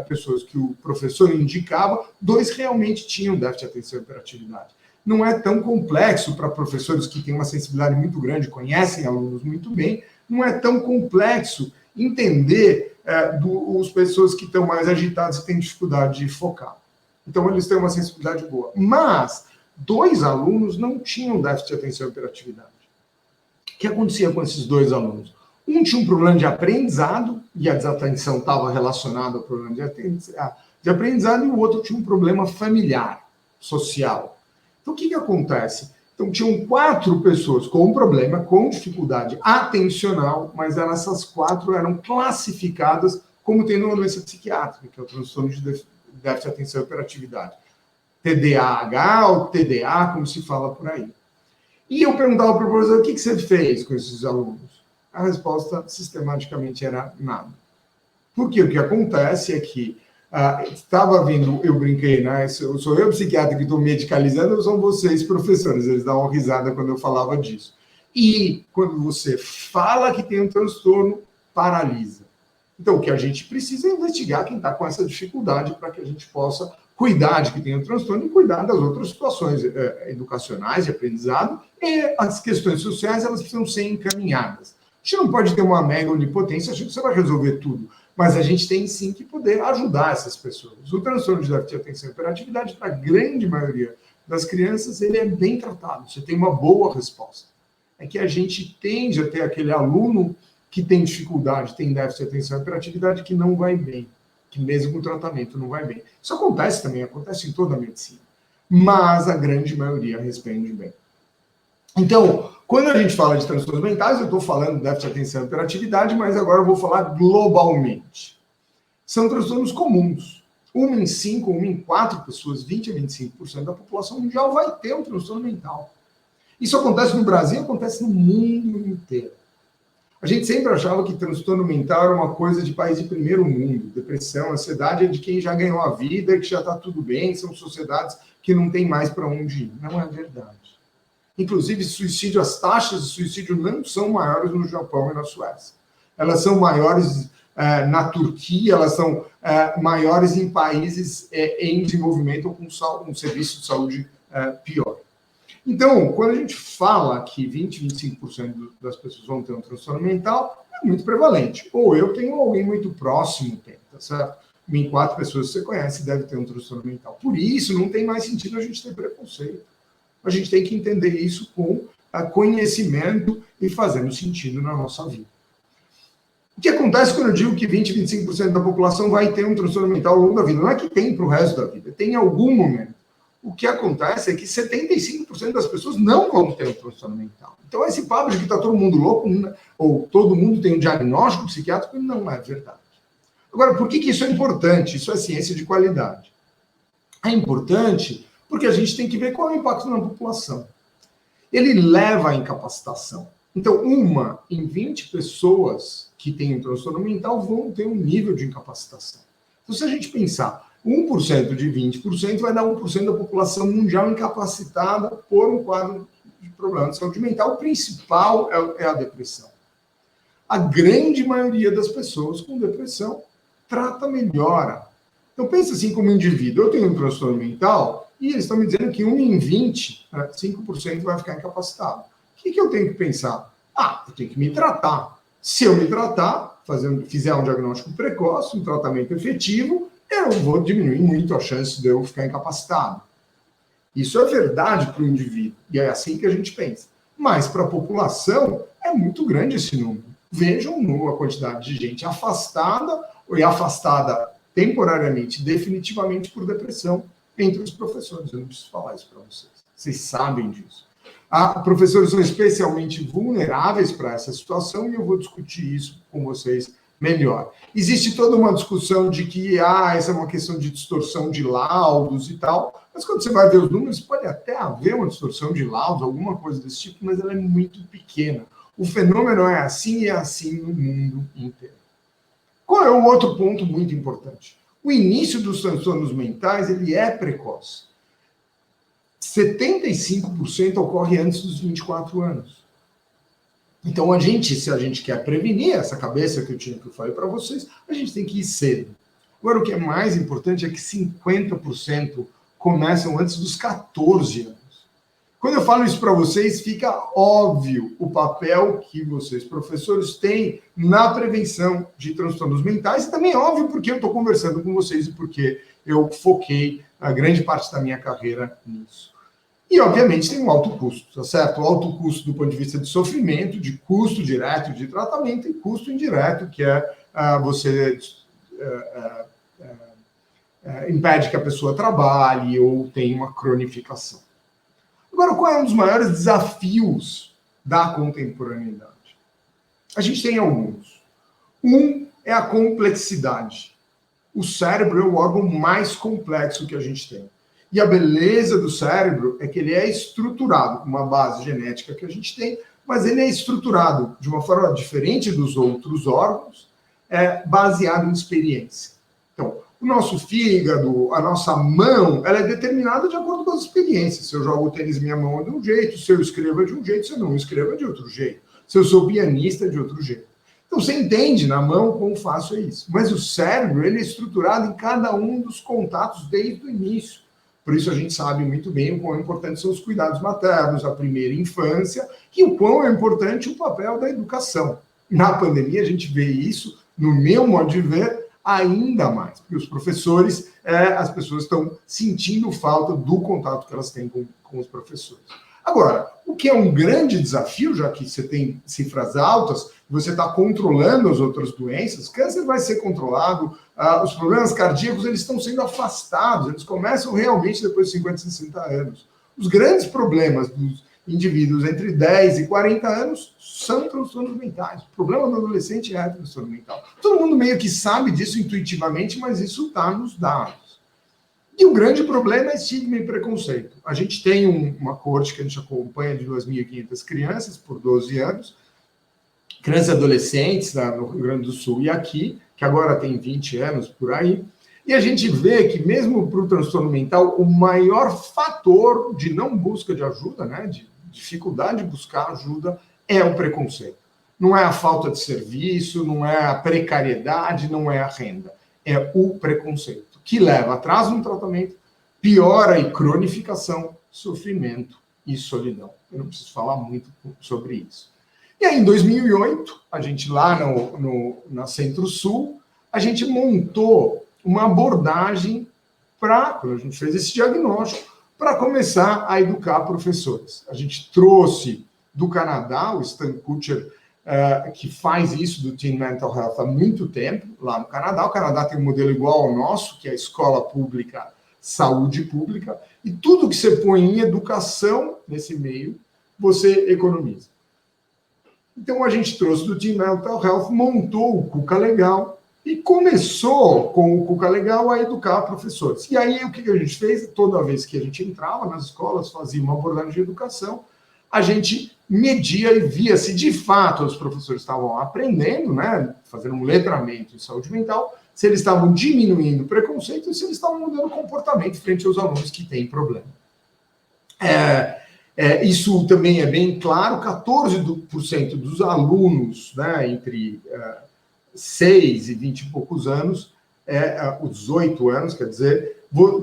pessoas que o professor indicava, 2 realmente tinham déficit de atenção e hiperatividade. Não é tão complexo para professores que têm uma sensibilidade muito grande, conhecem alunos muito bem, não é tão complexo entender as pessoas que estão mais agitadas e têm dificuldade de focar. Então, eles têm uma sensibilidade boa. Mas 2 alunos não tinham déficit de atenção e hiperatividade. O que acontecia com esses 2 alunos? Um tinha um problema de aprendizado, e a desatenção estava relacionada ao problema de aprendizado, e o outro tinha um problema familiar, social. Então, o que acontece? Então, tinham 4 pessoas com um problema, com dificuldade atencional, mas essas 4 eram classificadas como tendo uma doença psiquiátrica, que é o transtorno de déficit de atenção e hiperatividade. TDAH ou TDA, como se fala por aí. E eu perguntava para o professor, o que você fez com esses alunos? A resposta, sistematicamente, era nada. Porque o que acontece é que estava vindo, eu brinquei, né? Sou eu psiquiatra que estou medicalizando, ou são vocês professores? Eles davam uma risada quando eu falava disso. E quando você fala que tem um transtorno, paralisa. Então, o que a gente precisa é investigar quem está com essa dificuldade para que a gente possa cuidar de quem tem o transtorno e cuidar das outras situações educacionais de aprendizado, e as questões sociais, elas precisam ser encaminhadas. A gente não pode ter uma mega onipotência achando que você vai resolver tudo, mas a gente tem sim que poder ajudar essas pessoas. O transtorno de déficit de atenção e hiperatividade, para a grande maioria das crianças, ele é bem tratado, você tem uma boa resposta. É que a gente tende a ter aquele aluno que tem dificuldade, tem déficit de atenção e hiperatividade, que não vai bem, que mesmo com o tratamento não vai bem. Isso acontece também, acontece em toda a medicina, mas a grande maioria responde bem. Então, quando a gente fala de transtornos mentais, eu estou falando de déficit de atenção e hiperatividade, mas agora eu vou falar globalmente. São transtornos comuns. 1 em 5, 1 em 4 pessoas, 20 a 25% da população mundial vai ter um transtorno mental. Isso acontece no Brasil, acontece no mundo inteiro. A gente sempre achava que transtorno mental era uma coisa de país de primeiro mundo. Depressão, ansiedade é de quem já ganhou a vida, que já está tudo bem, são sociedades que não tem mais para onde ir. Não é verdade. Inclusive, suicídio, as taxas de suicídio não são maiores no Japão e na Suécia. Elas são maiores na Turquia, elas são maiores em países em desenvolvimento ou com um serviço de saúde pior. Então, quando a gente fala que 20, 25% das pessoas vão ter um transtorno mental, é muito prevalente. Ou eu tenho alguém muito próximo, tá certo? Em 4 pessoas que você conhece deve ter um transtorno mental. Por isso, não tem mais sentido a gente ter preconceito. A gente tem que entender isso com conhecimento e fazendo sentido na nossa vida. O que acontece quando eu digo que 20, 25% da população vai ter um transtorno mental ao longo da vida? Não é que tem para o resto da vida, tem em algum momento. O que acontece é que 75% das pessoas não vão ter um transtorno mental. Então, esse papo de que está todo mundo louco, ou todo mundo tem um diagnóstico psiquiátrico, não é verdade. Agora, por que isso é importante? Isso é ciência de qualidade. É importante porque a gente tem que ver qual é o impacto na população. Ele leva à incapacitação. Então, 1 em 20 pessoas que têm um transtorno mental vão ter um nível de incapacitação. Então, se a gente pensar 1% de 20% vai dar 1% da população mundial incapacitada por um quadro de problema de saúde mental. O principal é a depressão. A grande maioria das pessoas com depressão trata, melhora. Então, pensa assim como indivíduo. Eu tenho um transtorno mental e eles estão me dizendo que 1 em 20, 5% vai ficar incapacitado. O que eu tenho que pensar? Eu tenho que me tratar. Se eu me tratar, fizer um diagnóstico precoce, um tratamento efetivo, eu vou diminuir muito a chance de eu ficar incapacitado. Isso é verdade para o indivíduo, e é assim que a gente pensa. Mas para a população, é muito grande esse número. Vejam a quantidade de gente afastada, ou afastada temporariamente, definitivamente por depressão, entre os professores. Eu não preciso falar isso para vocês. Vocês sabem disso. Professores são especialmente vulneráveis para essa situação, e eu vou discutir isso com vocês melhor. Existe toda uma discussão de que essa é uma questão de distorção de laudos e tal, mas quando você vai ver os números, pode até haver uma distorção de laudos, alguma coisa desse tipo, mas ela é muito pequena. O fenômeno é assim e é assim no mundo inteiro. Qual é o outro ponto muito importante? O início dos transtornos mentais, ele é precoce. 75% ocorre antes dos 24 anos. Então, se a gente quer prevenir essa cabeça que eu falei para vocês, a gente tem que ir cedo. Agora, o que é mais importante é que 50% começam antes dos 14 anos. Quando eu falo isso para vocês, fica óbvio o papel que vocês, professores, têm na prevenção de transtornos mentais, e também é óbvio porque eu estou conversando com vocês e porque eu foquei a grande parte da minha carreira nisso. E, obviamente, tem um alto custo, tá certo? O alto custo do ponto de vista de sofrimento, de custo direto de tratamento e custo indireto, que é você impede que a pessoa trabalhe ou tenha uma cronificação. Agora, qual é um dos maiores desafios da contemporaneidade? A gente tem alguns. Um é a complexidade. O cérebro é o órgão mais complexo que a gente tem. E a beleza do cérebro é que ele é estruturado com uma base genética que a gente tem, mas ele é estruturado de uma forma diferente dos outros órgãos, baseado em experiência. Então, o nosso fígado, a nossa mão, ela é determinada de acordo com as experiências. Se eu jogo tênis, minha mão é de um jeito, se eu escrevo é de um jeito, se eu não escrevo é de outro jeito. Se eu sou pianista é de outro jeito. Então, você entende na mão como fácil é isso. Mas o cérebro, ele é estruturado em cada um dos contatos desde o início. Por isso a gente sabe muito bem o quão importantes são os cuidados maternos, a primeira infância, e o quão é importante o papel da educação. Na pandemia, a gente vê isso, no meu modo de ver, ainda mais, porque os professores, as pessoas estão sentindo falta do contato que elas têm com os professores. Agora, o que é um grande desafio, já que você tem cifras altas, você está controlando as outras doenças, câncer vai ser controlado, os problemas cardíacos eles estão sendo afastados, eles começam realmente depois de 50, 60 anos. Os grandes problemas dos indivíduos entre 10 e 40 anos são transtornos mentais. O problema do adolescente é transtorno mental. Todo mundo meio que sabe disso intuitivamente, mas isso está nos dados. E o grande problema é estigma e preconceito. A gente tem uma corte que a gente acompanha de 2.500 crianças por 12 anos, crianças e adolescentes no Rio Grande do Sul e aqui, que agora tem 20 anos por aí, e a gente vê que mesmo para o transtorno mental, o maior fator de não busca de ajuda, né, de dificuldade de buscar ajuda, é o preconceito. Não é a falta de serviço, não é a precariedade, não é a renda. É o preconceito, que leva a atraso no tratamento, piora e cronificação, sofrimento e solidão. Eu não preciso falar muito sobre isso. E aí, em 2008, a gente lá na Centro-Sul, a gente montou uma abordagem quando a gente fez esse diagnóstico, para começar a educar professores. A gente trouxe do Canadá, o Stan Kutcher, que faz isso do Teen Mental Health há muito tempo, lá no Canadá. O Canadá tem um modelo igual ao nosso, que é a escola pública, saúde pública, e tudo que você põe em educação nesse meio, você economiza. Então, a gente trouxe do Teen Mental Health, montou o Cuca Legal e começou com o Cuca Legal a educar professores. E aí, o que a gente fez? Toda vez que a gente entrava nas escolas, fazia uma abordagem de educação, a gente media e via se, de fato, os professores estavam aprendendo, né, fazendo um letramento em saúde mental, se eles estavam diminuindo o preconceito e se eles estavam mudando o comportamento frente aos alunos que têm problema. Isso também é bem claro, 14% dos alunos, né, entre 6 e 20 e poucos anos, os 18 anos, quer dizer,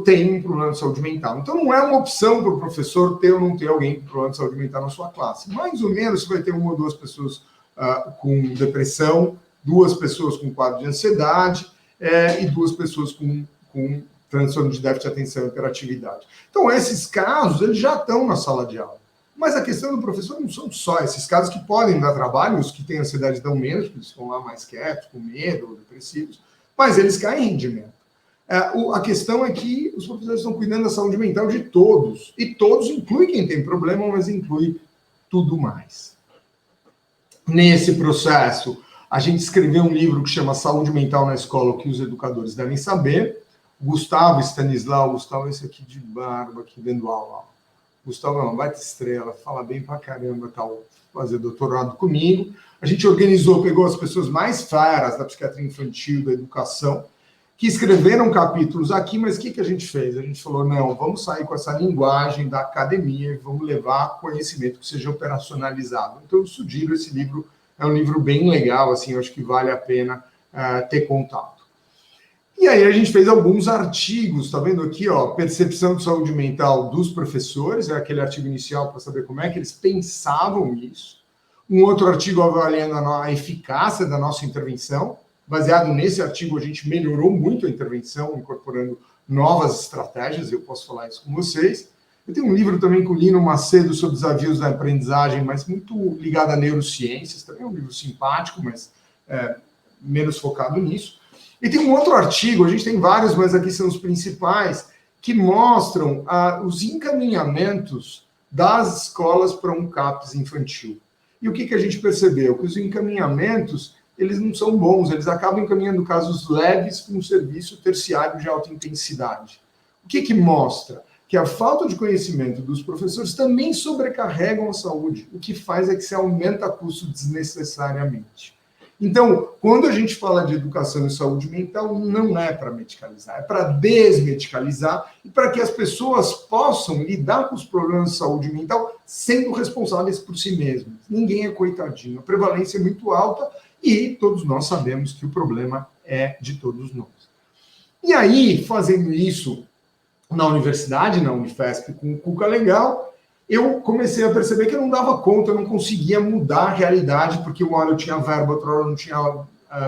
tem um problema de saúde mental. Então, não é uma opção para o professor ter ou não ter alguém com problema de saúde mental na sua classe. Mais ou menos, você vai ter 1 ou 2 pessoas com depressão, 2 pessoas com quadro de ansiedade e 2 pessoas com transtorno de déficit de atenção e hiperatividade. Então, esses casos, eles já estão na sala de aula. Mas a questão do professor não são só esses casos que podem dar trabalho, os que têm ansiedade dão menos, porque eles estão lá mais quietos, com medo, ou depressivos, mas eles caem em rendimento. A questão é que os professores estão cuidando da saúde mental de todos, e todos inclui quem tem problema, mas inclui tudo mais. Nesse processo, a gente escreveu um livro que chama Saúde Mental na Escola, o que os educadores devem saber. Gustavo Stanislau, Gustavo, esse aqui de barba, aqui vendo aula. Gustavo é uma baita estrela, fala bem pra caramba, tal, fazer doutorado comigo. A gente organizou, pegou as pessoas mais feras da psiquiatria infantil, da educação, que escreveram capítulos aqui, mas o que a gente fez? A gente falou, não, vamos sair com essa linguagem da academia e vamos levar conhecimento que seja operacionalizado. Então, eu sugiro esse livro, é um livro bem legal, assim, eu acho que vale a pena ter contato. E aí a gente fez alguns artigos, tá vendo aqui, ó, percepção de saúde mental dos professores, é aquele artigo inicial para saber como é que eles pensavam isso. Um outro artigo avaliando a eficácia da nossa intervenção. Baseado nesse artigo, a gente melhorou muito a intervenção, incorporando novas estratégias, eu posso falar isso com vocês. Eu tenho um livro também com o Lino Macedo sobre desafios da aprendizagem, mas muito ligado a neurociências, também é um livro simpático, mas menos focado nisso. E tem um outro artigo, a gente tem vários, mas aqui são os principais, que mostram os encaminhamentos das escolas para um CAPS infantil. E o que a gente percebeu? Que os encaminhamentos, eles não são bons, eles acabam encaminhando casos leves para um serviço terciário de alta intensidade. O que mostra? Que a falta de conhecimento dos professores também sobrecarregam a saúde, o que faz é que se aumenta custo desnecessariamente. Então, quando a gente fala de educação e saúde mental, não é para medicalizar, é para desmedicalizar e para que as pessoas possam lidar com os problemas de saúde mental sendo responsáveis por si mesmas. Ninguém é coitadinho, a prevalência é muito alta e todos nós sabemos que o problema é de todos nós. E aí, fazendo isso na universidade, na Unifesp, com o Cuca Legal, eu comecei a perceber que eu não dava conta, eu não conseguia mudar a realidade, porque uma hora eu tinha verba, outra hora eu não tinha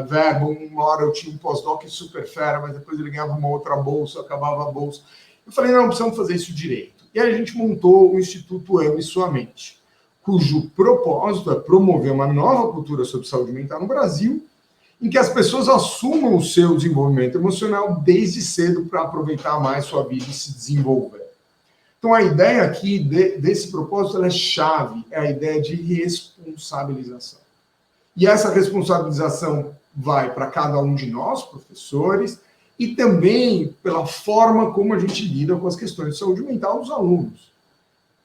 verba, uma hora eu tinha um pós-doc super fera, mas depois ele ganhava uma outra bolsa, acabava a bolsa. Eu falei, não, precisamos fazer isso direito. E aí a gente montou o Instituto Ame Sua Mente, cujo propósito é promover uma nova cultura sobre saúde mental no Brasil, em que as pessoas assumam o seu desenvolvimento emocional desde cedo para aproveitar mais sua vida e se desenvolver. Então, a ideia aqui desse propósito ela é chave, é a ideia de responsabilização. E essa responsabilização vai para cada um de nós, professores, e também pela forma como a gente lida com as questões de saúde mental dos alunos.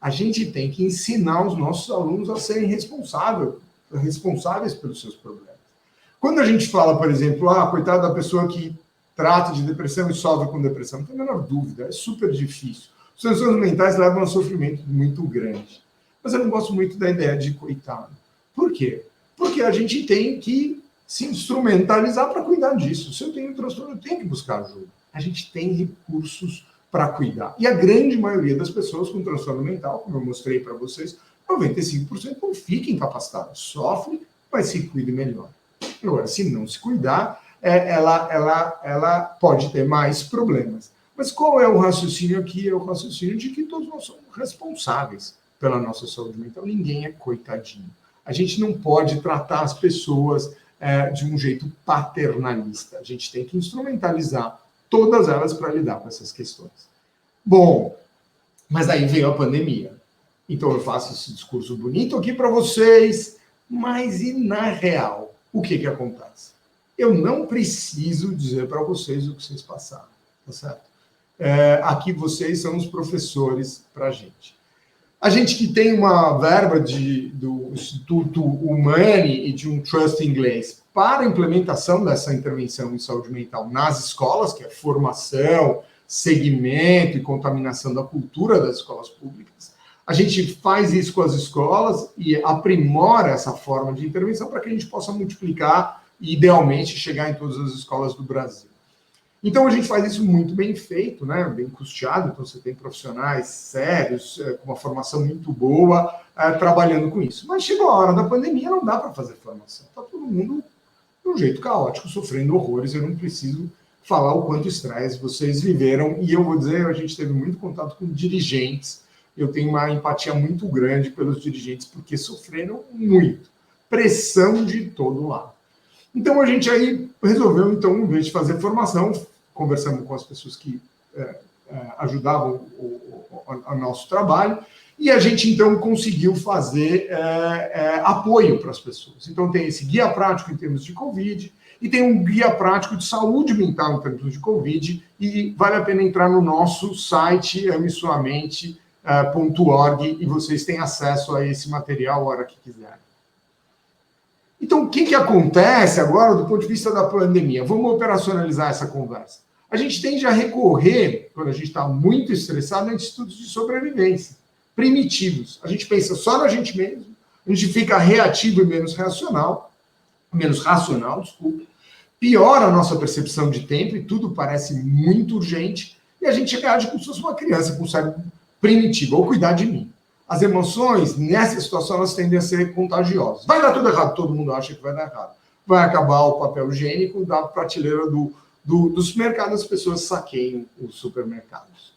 A gente tem que ensinar os nossos alunos a serem responsáveis pelos seus problemas. Quando a gente fala, por exemplo, coitada da pessoa que trata de depressão e sofre com depressão, não tem a menor dúvida, é super difícil. Os transtornos mentais levam a um sofrimento muito grande. Mas eu não gosto muito da ideia de coitado. Por quê? Porque a gente tem que se instrumentalizar para cuidar disso. Se eu tenho um transtorno, eu tenho que buscar ajuda. A gente tem recursos para cuidar. E a grande maioria das pessoas com transtorno mental, como eu mostrei para vocês, 95% não fica incapacitado. Sofre, mas se cuide melhor. Agora, se não se cuidar, ela pode ter mais problemas. Mas qual é o raciocínio aqui? É o raciocínio de que todos nós somos responsáveis pela nossa saúde mental. Ninguém é coitadinho. A gente não pode tratar as pessoas de um jeito paternalista. A gente tem que instrumentalizar todas elas para lidar com essas questões. Bom, mas aí veio a pandemia. Então eu faço esse discurso bonito aqui para vocês, mas e na real, o que acontece? Eu não preciso dizer para vocês o que vocês passaram, tá certo? Aqui vocês são os professores para a gente. A gente que tem uma verba do Instituto Humani e de um Trust Inglês para a implementação dessa intervenção em saúde mental nas escolas, que é formação, segmento e contaminação da cultura das escolas públicas, a gente faz isso com as escolas e aprimora essa forma de intervenção para que a gente possa multiplicar e, idealmente, chegar em todas as escolas do Brasil. Então, a gente faz isso muito bem feito, né? Bem custeado, então você tem profissionais sérios, com uma formação muito boa, trabalhando com isso. Mas chegou a hora da pandemia, não dá para fazer formação. Está todo mundo de um jeito caótico, sofrendo horrores, eu não preciso falar o quanto estresse vocês viveram, e eu vou dizer, a gente teve muito contato com dirigentes, eu tenho uma empatia muito grande pelos dirigentes, porque sofreram muito, pressão de todo lado. Então, a gente aí resolveu, então, em vez de fazer formação, conversamos com as pessoas que ajudavam o nosso trabalho, e a gente, então, conseguiu fazer apoio para as pessoas. Então, tem esse guia prático em termos de Covid, e tem um guia prático de saúde mental em termos de Covid, e vale a pena entrar no nosso site, amesuamente.org, e vocês têm acesso a esse material a hora que quiserem. Então, o que acontece agora do ponto de vista da pandemia? Vamos operacionalizar essa conversa. A gente tende a recorrer, quando a gente está muito estressado, a institutos de sobrevivência, primitivos. A gente pensa só na gente mesmo, a gente fica reativo e menos racional, desculpa. Piora a nossa percepção de tempo e tudo parece muito urgente, e a gente reage como se fosse uma criança com cérebro primitivo, ou cuidar de mim. As emoções, nessa situação, elas tendem a ser contagiosas. Vai dar tudo errado, todo mundo acha que vai dar errado. Vai acabar o papel higiênico da prateleira do supermercado, as pessoas saqueiam os supermercados.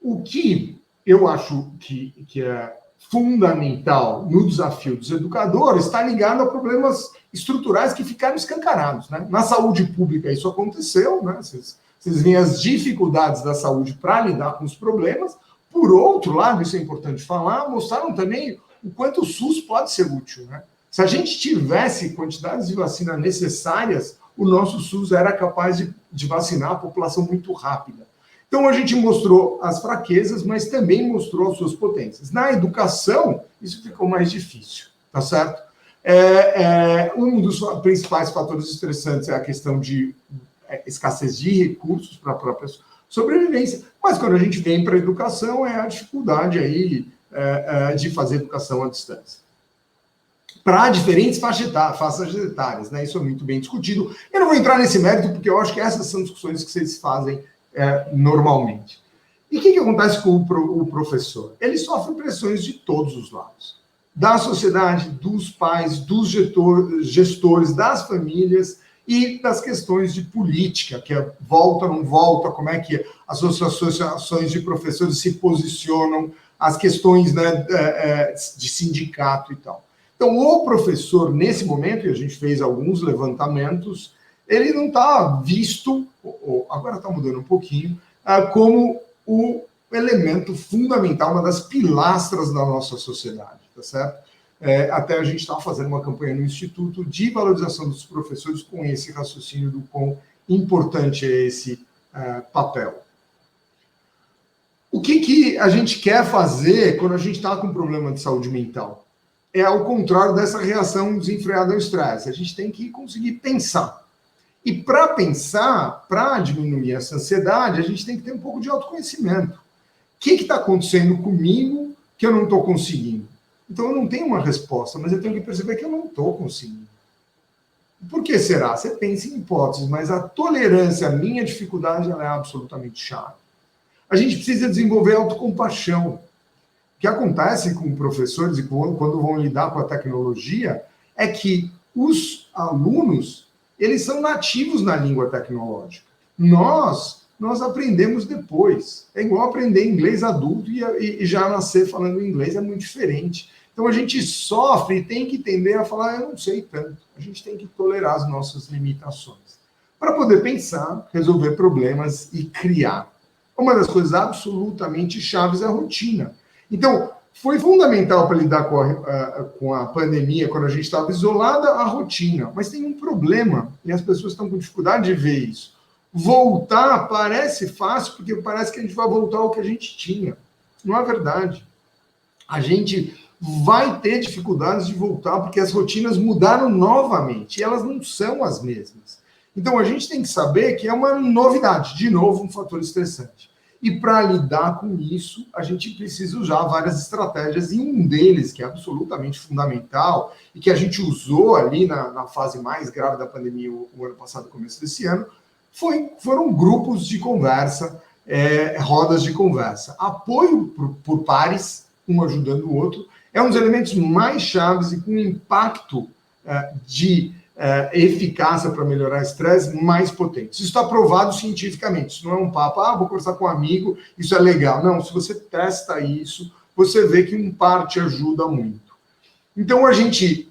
O que eu acho que é fundamental no desafio dos educadores está ligado a problemas estruturais que ficaram escancarados, né? Na saúde pública isso aconteceu, né? Vocês veem as dificuldades da saúde para lidar com os problemas. Por outro lado, isso é importante falar, mostraram também o quanto o SUS pode ser útil, né? Se a gente tivesse quantidades de vacina necessárias, o nosso SUS era capaz de vacinar a população muito rápida. Então, a gente mostrou as fraquezas, mas também mostrou as suas potências. Na educação, isso ficou mais difícil, tá certo? Um dos principais fatores estressantes é a questão de escassez de recursos para a própria sobrevivência, mas quando a gente vem para a educação, é a dificuldade aí de fazer educação à distância. Para diferentes faixas etárias, né? Isso é muito bem discutido. Eu não vou entrar nesse mérito, porque eu acho que essas são discussões que vocês fazem normalmente. E o que acontece com o professor? Ele sofre pressões de todos os lados. Da sociedade, dos pais, dos gestores, das famílias e das questões de política, que é volta, não volta, como é que as associações de professores se posicionam, as questões, né, de sindicato e tal. Então, o professor, nesse momento, e a gente fez alguns levantamentos, ele não está visto, agora está mudando um pouquinho, como o elemento fundamental, uma das pilastras da nossa sociedade, tá certo? Até a gente estava fazendo uma campanha no Instituto de valorização dos professores com esse raciocínio do quão importante é esse papel. O que a gente quer fazer quando a gente está com um problema de saúde mental? É ao contrário dessa reação desenfreada ao estresse. A gente tem que conseguir pensar. E para pensar, para diminuir essa ansiedade, a gente tem que ter um pouco de autoconhecimento. O que está acontecendo comigo que eu não estou conseguindo? Então, eu não tenho uma resposta, mas eu tenho que perceber que eu não estou conseguindo. Por que será? Você pensa em hipóteses, mas a tolerância à minha dificuldade ela é absolutamente chave. A gente precisa desenvolver autocompaixão. O que acontece com professores e quando vão lidar com a tecnologia é que os alunos eles são nativos na língua tecnológica. Nós aprendemos depois. É igual aprender inglês adulto e já nascer falando inglês é muito diferente. Então, a gente sofre e tem que tender a falar, eu não sei tanto. A gente tem que tolerar as nossas limitações. Para poder pensar, resolver problemas e criar. Uma das coisas absolutamente chaves é a rotina. Então, foi fundamental para lidar com a pandemia, quando a gente estava isolada, a rotina. Mas tem um problema, e as pessoas estão com dificuldade de ver isso. Voltar parece fácil, porque parece que a gente vai voltar ao que a gente tinha. Não é verdade. A gente vai ter dificuldades de voltar, porque as rotinas mudaram novamente, e elas não são as mesmas. Então, a gente tem que saber que é uma novidade, de novo, um fator estressante. E para lidar com isso, a gente precisa usar várias estratégias, e um deles, que é absolutamente fundamental, e que a gente usou ali na fase mais grave da pandemia, o ano passado, começo desse ano, foram grupos de conversa, rodas de conversa. Apoio por pares, um ajudando o outro, é um dos elementos mais chaves e com impacto de eficácia para melhorar estresse mais potente. Isso está provado cientificamente. Isso não é um papo, vou conversar com um amigo, isso é legal. Não, se você testa isso, você vê que um par te ajuda muito. Então, a gente,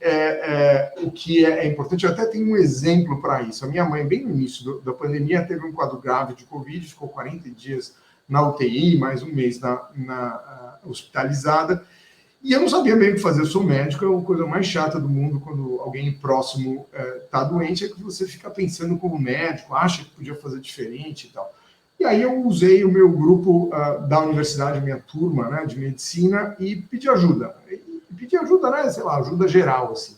o que é importante, eu até tenho um exemplo para isso. A minha mãe, bem no início da pandemia, teve um quadro grave de Covid, ficou 40 dias na UTI, mais um mês hospitalizada, e eu não sabia bem o que fazer. Eu sou médico, é a coisa mais chata do mundo quando alguém próximo está doente, é que você fica pensando como médico, acha que podia fazer diferente e tal. E aí eu usei o meu grupo da universidade, minha turma, né, de medicina, e pedi ajuda. Pedir ajuda, né? Sei lá, ajuda geral, assim.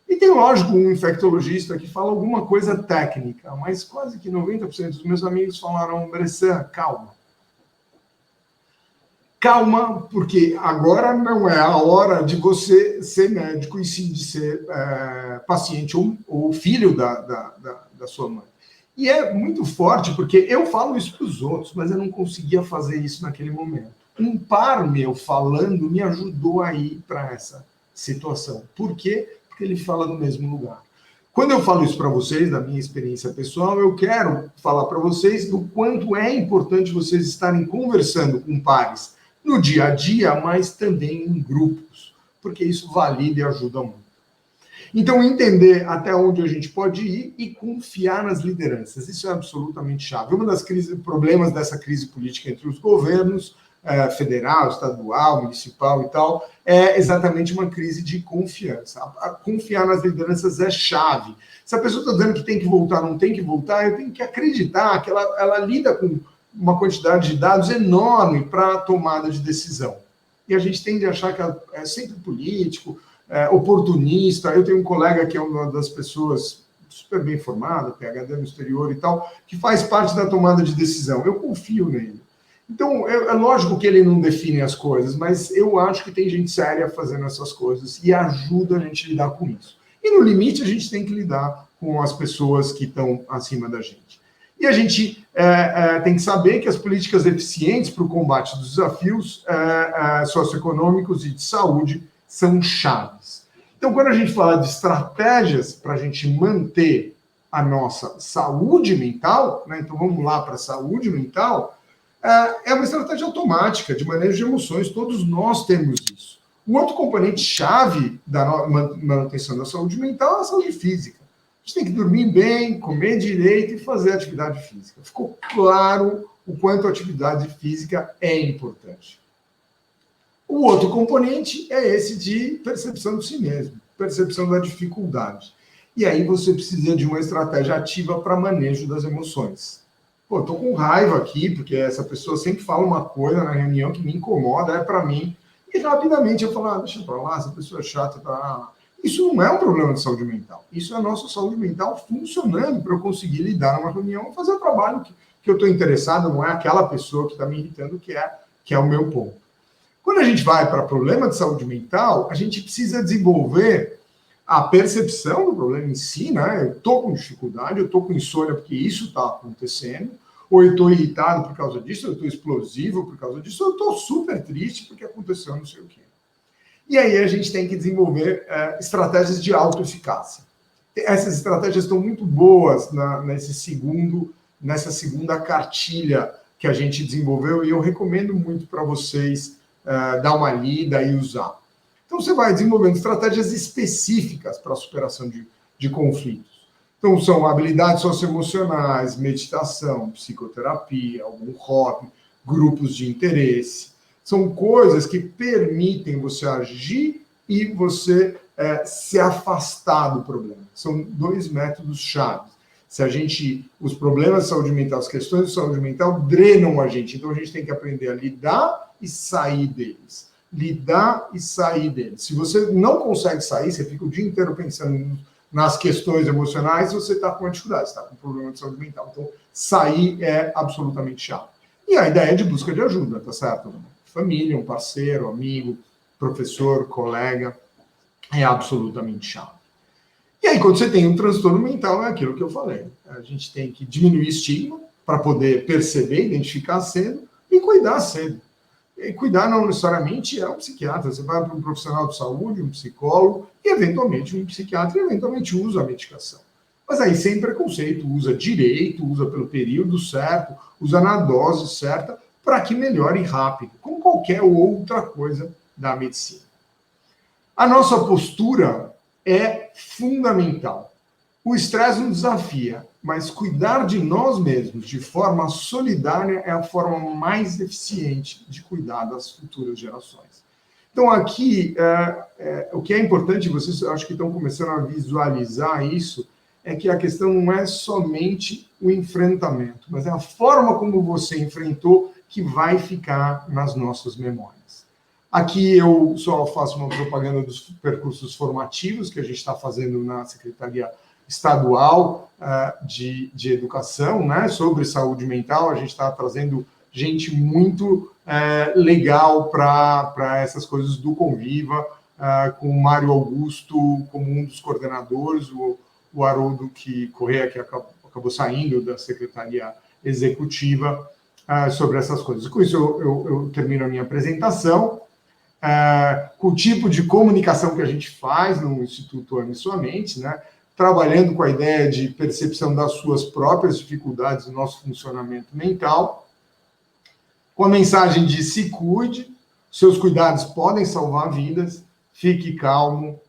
E tem, lógico, um infectologista que fala alguma coisa técnica, mas quase que 90% dos meus amigos falaram, Bressan, calma. Calma, porque agora não é a hora de você ser médico e sim de ser paciente ou filho da sua mãe. E é muito forte, porque eu falo isso para os outros, mas eu não conseguia fazer isso naquele momento. Um par meu falando me ajudou a ir para essa situação. Por quê? Porque ele fala no mesmo lugar. Quando eu falo isso para vocês, da minha experiência pessoal, eu quero falar para vocês do quanto é importante vocês estarem conversando com pares no dia a dia, mas também em grupos, porque isso valida e ajuda muito. Então, entender até onde a gente pode ir e confiar nas lideranças, isso é absolutamente chave. Um dos problemas dessa crise política entre os governos, federal, estadual, municipal e tal, é exatamente uma crise de confiança. Confiar nas lideranças é chave. Se a pessoa está dizendo que tem que voltar, não tem que voltar, eu tenho que acreditar que ela lida com uma quantidade de dados enorme para a tomada de decisão. E a gente tende a achar que é sempre político, oportunista. Eu tenho um colega que é uma das pessoas super bem formada, PhD no exterior e tal, que faz parte da tomada de decisão. Eu confio nele. Então, é lógico que ele não define as coisas, mas eu acho que tem gente séria fazendo essas coisas e ajuda a gente a lidar com isso. E, no limite, a gente tem que lidar com as pessoas que estão acima da gente. E a gente tem que saber que as políticas eficientes para o combate dos desafios socioeconômicos e de saúde são chaves. Então, quando a gente fala de estratégias para a gente manter a nossa saúde mental, né? Então vamos lá para a saúde mental, é uma estratégia automática de manejo de emoções, todos nós temos isso. O outro componente chave da manutenção da saúde mental é a saúde física. A gente tem que dormir bem, comer direito e fazer atividade física. Ficou claro o quanto a atividade física é importante. O outro componente é esse de percepção de si mesmo, percepção da dificuldade. E aí você precisa de uma estratégia ativa para manejo das emoções. Pô, tô com raiva aqui, porque essa pessoa sempre fala uma coisa na reunião que me incomoda, é para mim. E rapidamente eu falo, deixa pra lá, essa pessoa é chata. Tá... Isso não é um problema de saúde mental. Isso é a nossa saúde mental funcionando para eu conseguir lidar numa reunião e fazer o trabalho que eu estou interessado, não é aquela pessoa que está me irritando, que é o meu ponto. Quando a gente vai para problema de saúde mental, a gente precisa desenvolver a percepção do problema em si, né? Eu estou com dificuldade, eu estou com insônia porque isso está acontecendo, ou eu estou irritado por causa disso, eu estou explosivo por causa disso, ou eu estou super triste porque aconteceu não sei o quê. E aí a gente tem que desenvolver estratégias de autoeficácia. Essas estratégias estão muito boas nessa segunda cartilha que a gente desenvolveu, e eu recomendo muito para vocês dar uma lida e usar. Então, você vai desenvolvendo estratégias específicas para a superação de conflitos. Então, são habilidades socioemocionais, meditação, psicoterapia, algum hobby, grupos de interesse. São coisas que permitem você agir e você se afastar do problema. São dois métodos chaves. Os problemas de saúde mental, as questões de saúde mental drenam a gente. Então, a gente tem que aprender a lidar e sair deles. Lidar e sair deles. Se você não consegue sair, você fica o dia inteiro pensando nas questões emocionais, você está com uma dificuldade, você está com um problema de saúde mental. Então, sair é absolutamente chave. E a ideia é de busca de ajuda, tá certo? Família, um parceiro, amigo, professor, colega, é absolutamente chave. E aí, quando você tem um transtorno mental, é aquilo que eu falei. A gente tem que diminuir estigma para poder perceber, identificar cedo e cuidar cedo. E cuidar não necessariamente é um psiquiatra. Você vai para um profissional de saúde, um psicólogo, e eventualmente um psiquiatra, e eventualmente usa a medicação. Mas aí sem preconceito, usa direito, usa pelo período certo, usa na dose certa, para que melhore rápido, como qualquer outra coisa da medicina. A nossa postura é fundamental. O estresse nos desafia, mas cuidar de nós mesmos de forma solidária é a forma mais eficiente de cuidar das futuras gerações. Então, aqui, o que é importante, vocês acho que estão começando a visualizar isso, é que a questão não é somente o enfrentamento, mas é a forma como você enfrentou que vai ficar nas nossas memórias. Aqui eu só faço uma propaganda dos percursos formativos que a gente está fazendo na Secretaria Estadual de Educação, né, sobre saúde mental. A gente está trazendo gente muito legal para essas coisas do Conviva, com o Mário Augusto como um dos coordenadores, o Haroldo Correia, que acabou saindo da Secretaria Executiva, sobre essas coisas. Com isso, eu termino a minha apresentação. Com o tipo de comunicação que a gente faz no Instituto Ame Sua Mente, né? trabalhando com a ideia de percepção das suas próprias dificuldades, do nosso funcionamento mental, com a mensagem de se cuide, seus cuidados podem salvar vidas, fique calmo,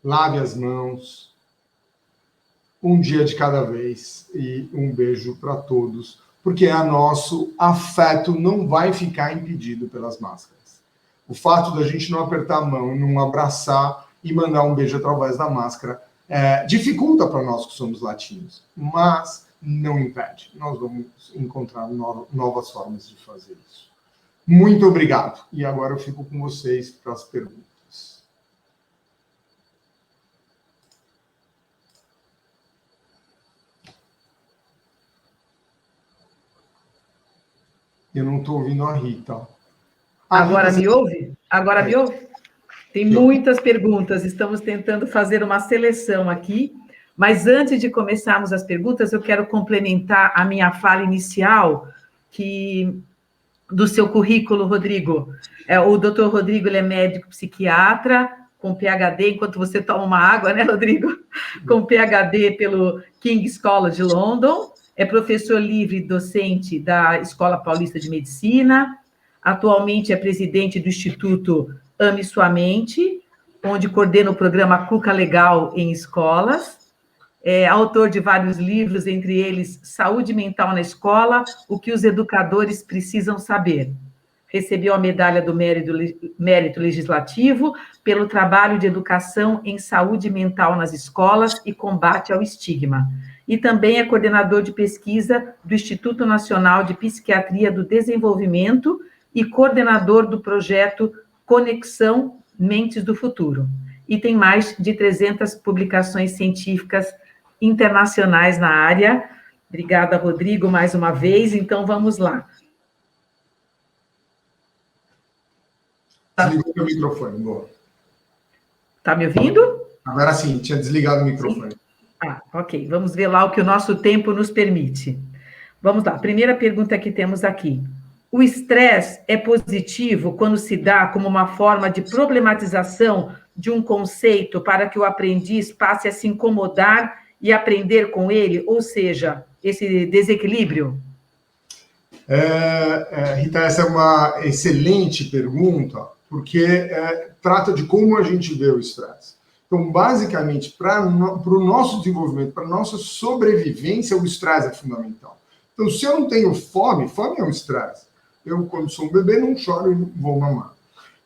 lave as mãos, um dia de cada vez, e um beijo para todos, porque nosso afeto não vai ficar impedido pelas máscaras. O fato da gente não apertar a mão, não abraçar e mandar um beijo através da máscara dificulta para nós que somos latinos, mas não impede. Nós vamos encontrar novas formas de fazer isso. Muito obrigado. E agora eu fico com vocês para as perguntas. Eu não estou ouvindo a Rita.
Agora me ouve? Agora me ouve? Tem muitas perguntas, estamos tentando fazer uma seleção aqui, mas antes de começarmos as perguntas, eu quero complementar a minha fala inicial do seu currículo, Rodrigo. O doutor Rodrigo, ele é médico psiquiatra, com PhD, enquanto você toma uma água, né, Rodrigo? Com PhD pelo King's College London, é professor livre docente da Escola Paulista de Medicina, atualmente é presidente do Instituto Ame Sua Mente, onde coordena o programa Cuca Legal em escolas. É autor de vários livros, entre eles Saúde Mental na Escola, o que os educadores precisam saber. Recebeu a medalha do Mérito Legislativo pelo trabalho de educação em saúde mental nas escolas e combate ao estigma. E também é coordenador de pesquisa do Instituto Nacional de Psiquiatria do Desenvolvimento e coordenador do projeto Conexão Mentes do Futuro. E tem mais de 300 publicações científicas internacionais na área. Obrigada, Rodrigo, mais uma vez. Então, vamos lá.
Desligou meu microfone, boa.
Está me ouvindo?
Agora sim, tinha desligado o microfone.
Ok. Vamos ver lá o que o nosso tempo nos permite. Vamos lá. Primeira pergunta que temos aqui. O estresse é positivo quando se dá como uma forma de problematização de um conceito para que o aprendiz passe a se incomodar e aprender com ele, ou seja, esse desequilíbrio?
Rita, essa é uma excelente pergunta, porque trata de como a gente vê o estresse. Então, basicamente, para o nosso desenvolvimento, para a nossa sobrevivência, o estresse é fundamental. Então, se eu não tenho fome é um estresse. Eu, quando sou um bebê, não choro e vou mamar.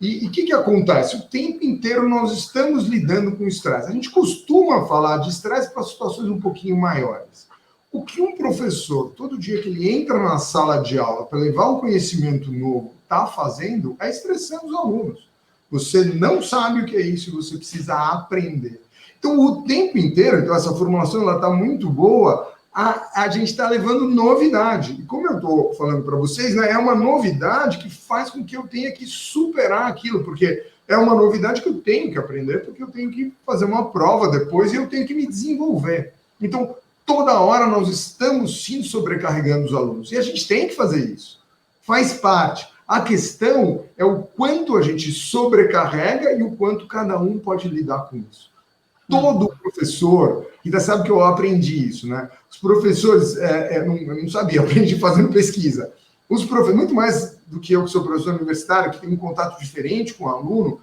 E o que acontece? O tempo inteiro nós estamos lidando com estresse. A gente costuma falar de estresse para situações um pouquinho maiores. O que um professor, todo dia que ele entra na sala de aula para levar um conhecimento novo, está fazendo é estressando os alunos. Você não sabe o que é isso e você precisa aprender. Então, o tempo inteiro, então essa formulação está muito boa, a gente está levando novidade. E como eu estou falando para vocês, né, é uma novidade que faz com que eu tenha que superar aquilo, porque é uma novidade que eu tenho que aprender, porque eu tenho que fazer uma prova depois e eu tenho que me desenvolver. Então, toda hora nós estamos sim sobrecarregando os alunos. E a gente tem que fazer isso. Faz parte. A questão é o quanto a gente sobrecarrega e o quanto cada um pode lidar com isso. Todo professor, ainda sabe que eu aprendi isso, né? Os professores, eu não sabia, aprendi fazendo pesquisa. Os professores, muito mais do que eu que sou professor universitário, que tem um contato diferente com o aluno,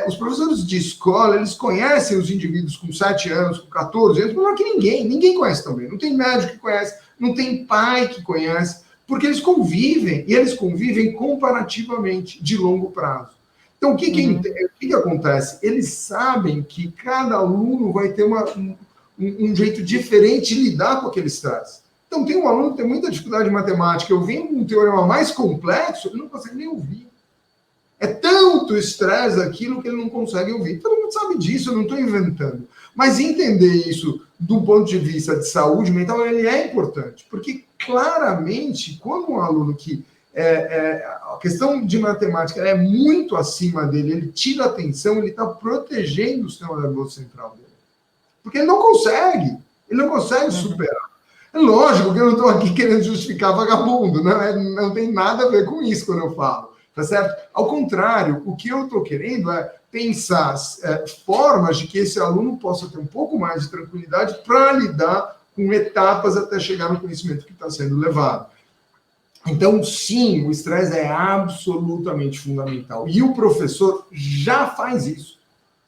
os professores de escola, eles conhecem os indivíduos com 7 anos, com 14 anos, melhor que ninguém conhece também. Não tem médico que conhece, não tem pai que conhece, porque eles convivem, e eles convivem comparativamente, de longo prazo. Então, o que acontece? Eles sabem que cada aluno vai ter um jeito diferente de lidar com aquele estresse. Então, tem um aluno que tem muita dificuldade em matemática, eu venho com um teorema mais complexo, ele não consegue nem ouvir. É tanto estresse aquilo que ele não consegue ouvir. Todo mundo sabe disso, eu não estou inventando. Mas entender isso do ponto de vista de saúde mental, ele é importante. Porque, claramente, quando um aluno que a questão de matemática é muito acima dele, ele tira a atenção, ele está protegendo o sistema nervoso central dele. Porque ele não consegue superar. É lógico que eu não estou aqui querendo justificar vagabundo, né? Não tem nada a ver com isso quando eu falo. tá certo? Ao contrário, o que eu estou querendo é pensar formas de que esse aluno possa ter um pouco mais de tranquilidade para lidar com etapas até chegar no conhecimento que está sendo levado. Então, sim, o estresse é absolutamente fundamental. E o professor já faz isso.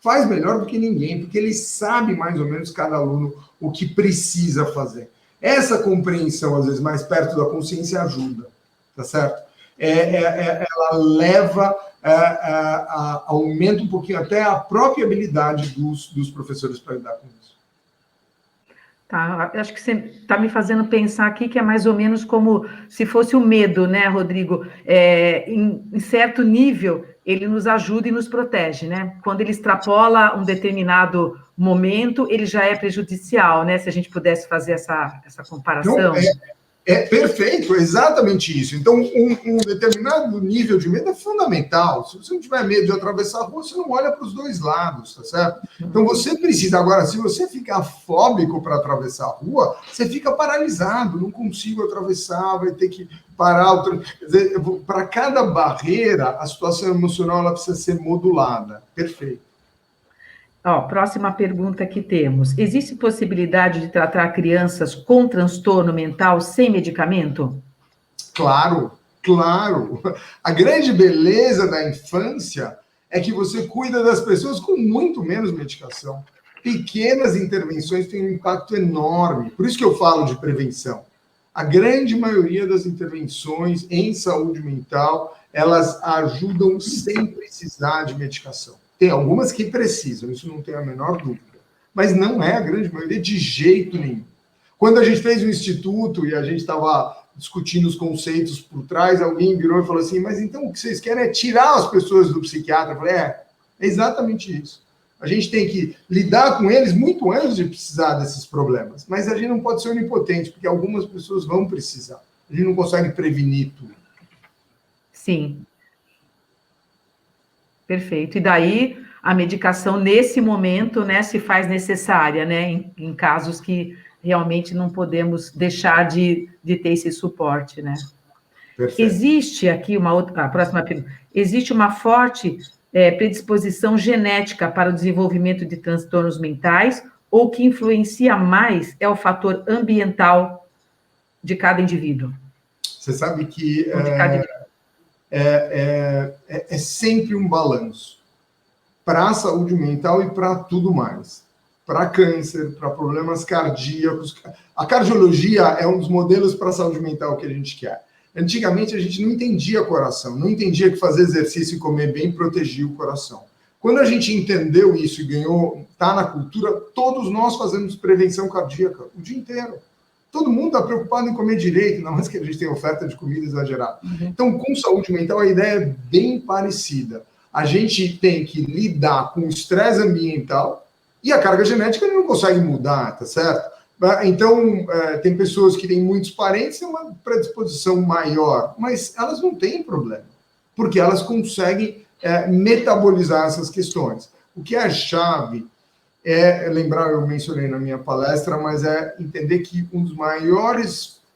Faz melhor do que ninguém, porque ele sabe mais ou menos cada aluno o que precisa fazer. Essa compreensão, às vezes, mais perto da consciência ajuda, tá certo? Ela leva, aumenta um pouquinho até a própria habilidade dos professores para lidar com isso.
Tá, acho que você está me fazendo pensar aqui que é mais ou menos como se fosse o medo, né, Rodrigo? Em certo nível, ele nos ajuda e nos protege, né? Quando ele extrapola um determinado momento, ele já é prejudicial, né? Se a gente pudesse fazer essa comparação.
Não, é perfeito, é exatamente isso. Então, um determinado nível de medo é fundamental. Se você não tiver medo de atravessar a rua, você não olha para os dois lados, tá certo? Então, você precisa... Agora, se você ficar fóbico para atravessar a rua, você fica paralisado, não consigo atravessar, vai ter que parar. Para cada barreira, a situação emocional ela precisa ser modulada. Perfeito.
Próxima pergunta que temos. Existe possibilidade de tratar crianças com transtorno mental sem medicamento?
Claro, claro. A grande beleza da infância é que você cuida das pessoas com muito menos medicação. Pequenas intervenções têm um impacto enorme. Por isso que eu falo de prevenção. A grande maioria das intervenções em saúde mental, elas ajudam sem precisar de medicação. Tem algumas que precisam, isso não tem a menor dúvida. Mas não é a grande maioria de jeito nenhum. Quando a gente fez o instituto e a gente estava discutindo os conceitos por trás, alguém virou e falou assim, mas então o que vocês querem é tirar as pessoas do psiquiatra? Eu falei, é exatamente isso. A gente tem que lidar com eles muito antes de precisar desses problemas. Mas a gente não pode ser onipotente, porque algumas pessoas vão precisar. A gente não consegue prevenir tudo.
Sim. Perfeito. E daí a medicação, nesse momento, né, se faz necessária, né, em casos que realmente não podemos deixar de ter esse suporte, né? Perfeito. Existe aqui a próxima pergunta. Existe uma forte predisposição genética para o desenvolvimento de transtornos mentais ou o que influencia mais é o fator ambiental de cada indivíduo?
Você sabe que é sempre um balanço para a saúde mental e para tudo mais. Para câncer, para problemas cardíacos. A cardiologia é um dos modelos para a saúde mental que a gente quer. Antigamente, a gente não entendia coração, não entendia que fazer exercício e comer bem protegia o coração. Quando a gente entendeu isso e ganhou, está na cultura, todos nós fazemos prevenção cardíaca o dia inteiro. Todo mundo está preocupado em comer direito, não mais que a gente tem oferta de comida exagerada. Então, com saúde mental, a ideia é bem parecida. A gente tem que lidar com o estresse ambiental e a carga genética ele não consegue mudar, tá certo? Então, tem pessoas que têm muitos parentes, têm uma predisposição maior, mas elas não têm problema, porque elas conseguem metabolizar essas questões. O que é a chave lembrar, eu mencionei na minha palestra, mas é entender que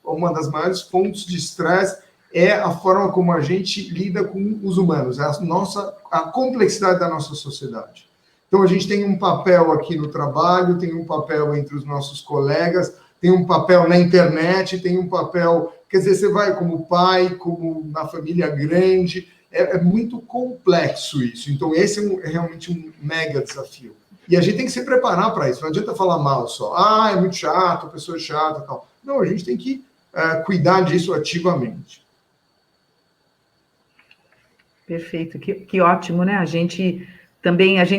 uma das maiores fontes de estresse é a forma como a gente lida com os humanos, a complexidade da nossa sociedade. Então, a gente tem um papel aqui no trabalho, tem um papel entre os nossos colegas, tem um papel na internet, tem um papel... Quer dizer, você vai como pai, como na família grande, é muito complexo isso. Então, esse é realmente um mega desafio. E a gente tem que se preparar para isso. Não adianta falar mal só. É muito chato, a pessoa é chata e tal. Não, a gente tem que cuidar disso ativamente.
Perfeito. Que ótimo, né? A gente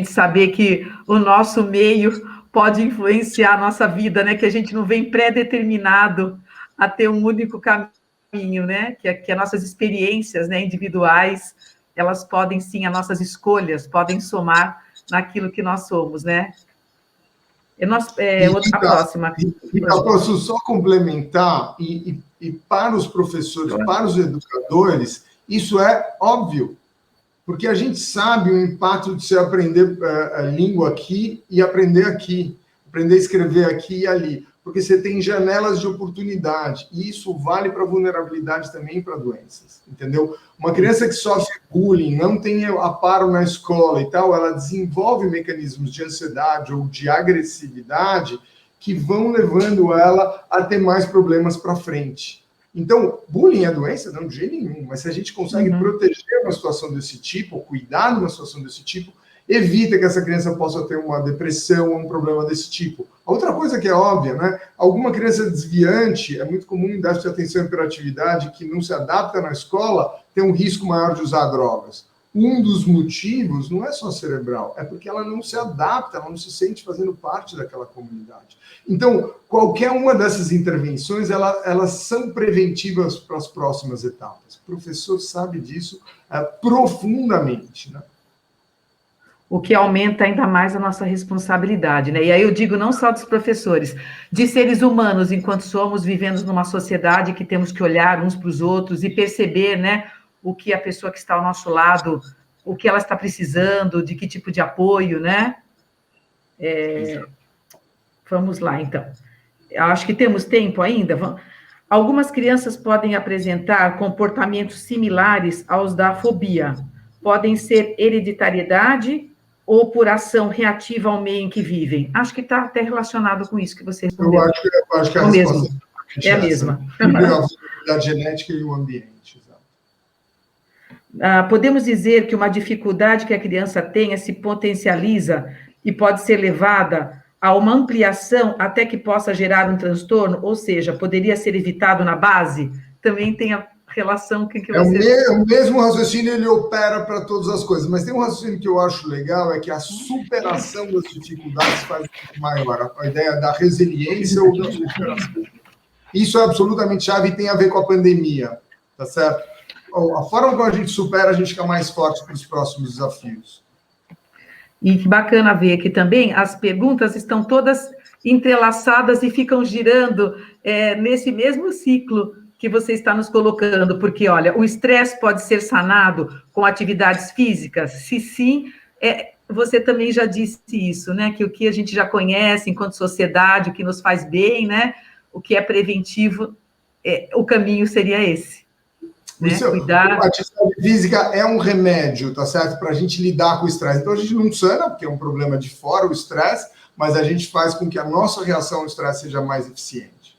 saber que o nosso meio pode influenciar a nossa vida, né? Que a gente não vem pré-determinado a ter um único caminho, né? Que as nossas experiências, né, individuais, elas podem sim, as nossas escolhas podem somar naquilo que nós somos, né? A próxima.
Eu posso só complementar, e para os professores, para os educadores, isso é óbvio, porque a gente sabe o impacto de você aprender a língua aqui e aprender aqui, aprender a escrever aqui e ali. porque você tem janelas de oportunidade, e isso vale para vulnerabilidade também para doenças, entendeu? Uma criança que sofre bullying, não tem aparo na escola e tal, ela desenvolve mecanismos de ansiedade ou de agressividade que vão levando ela a ter mais problemas para frente. Então, bullying é doença? Não, de jeito nenhum, mas se a gente consegue proteger uma situação desse tipo, cuidar de uma situação desse tipo, evita que essa criança possa ter uma depressão ou um problema desse tipo. A outra coisa que é óbvia, né? Alguma criança desviante, é muito comum em déficit de atenção e hiperatividade, que não se adapta na escola, tem um risco maior de usar drogas. Um dos motivos não é só cerebral, é porque ela não se adapta, ela não se sente fazendo parte daquela comunidade. Então, qualquer uma dessas intervenções, elas são preventivas para as próximas etapas. O professor sabe disso profundamente, né?
O que aumenta ainda mais a nossa responsabilidade, né? E aí eu digo não só dos professores, de seres humanos, enquanto somos vivendo numa sociedade que temos que olhar uns para os outros e perceber, né, o que a pessoa que está ao nosso lado, o que ela está precisando, de que tipo de apoio, né? Vamos lá, então. Acho que temos tempo ainda. Algumas crianças podem apresentar comportamentos similares aos da fobia. Podem ser hereditariedade ou por ação reativa ao meio em que vivem. Acho que está até relacionado com isso que você respondeu.
Eu acho que a resposta
é a mesma.
A vulnerabilidade genética e o ambiente.
Podemos dizer que uma dificuldade que a criança tenha se potencializa e pode ser levada a uma ampliação até que possa gerar um transtorno, ou seja, poderia ser evitado na base? Também tem a relação com que você...
O mesmo raciocínio, ele opera para todas as coisas, mas tem um raciocínio que eu acho legal, é que a superação das dificuldades faz maior, a ideia da resiliência ou da superação. Isso é absolutamente chave e tem a ver com a pandemia, tá certo? A forma como a gente supera, a gente fica mais forte para os próximos desafios.
E que bacana ver que também as perguntas estão todas entrelaçadas e ficam girando nesse mesmo ciclo que você está nos colocando, porque, olha, o estresse pode ser sanado com atividades físicas? Se sim, você também já disse isso, né? Que o que a gente já conhece enquanto sociedade, o que nos faz bem, né? O que é preventivo, o caminho seria esse. Né?
A atividade física é um remédio, tá certo? Para a gente lidar com o estresse. Então, a gente não sana, porque é um problema de fora, o estresse, mas a gente faz com que a nossa reação ao estresse seja mais eficiente.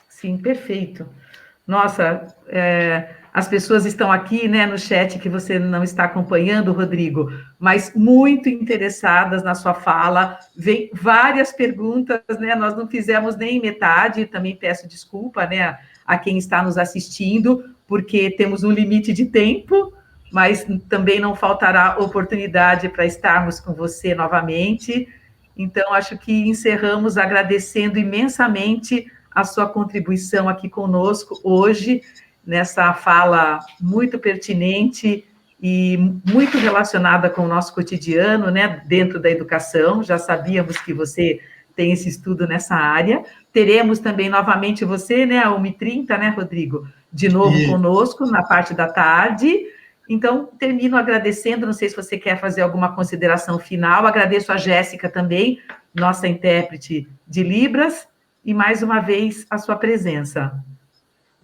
Sim, perfeito. Nossa, as pessoas estão aqui, né, no chat que você não está acompanhando, Rodrigo, mas muito interessadas na sua fala. Vem várias perguntas, né? Nós não fizemos nem metade, também peço desculpa, né, a quem está nos assistindo, porque temos um limite de tempo, mas também não faltará oportunidade para estarmos com você novamente. Então, acho que encerramos agradecendo imensamente a sua contribuição aqui conosco hoje, nessa fala muito pertinente e muito relacionada com o nosso cotidiano, né, dentro da educação. Já sabíamos que você tem esse estudo nessa área. Teremos também novamente você, né, às 1h30, né, Rodrigo? De novo conosco, na parte da tarde. Então, termino agradecendo, não sei se você quer fazer alguma consideração final. Agradeço a Jéssica também, nossa intérprete de Libras, e mais uma vez a sua presença.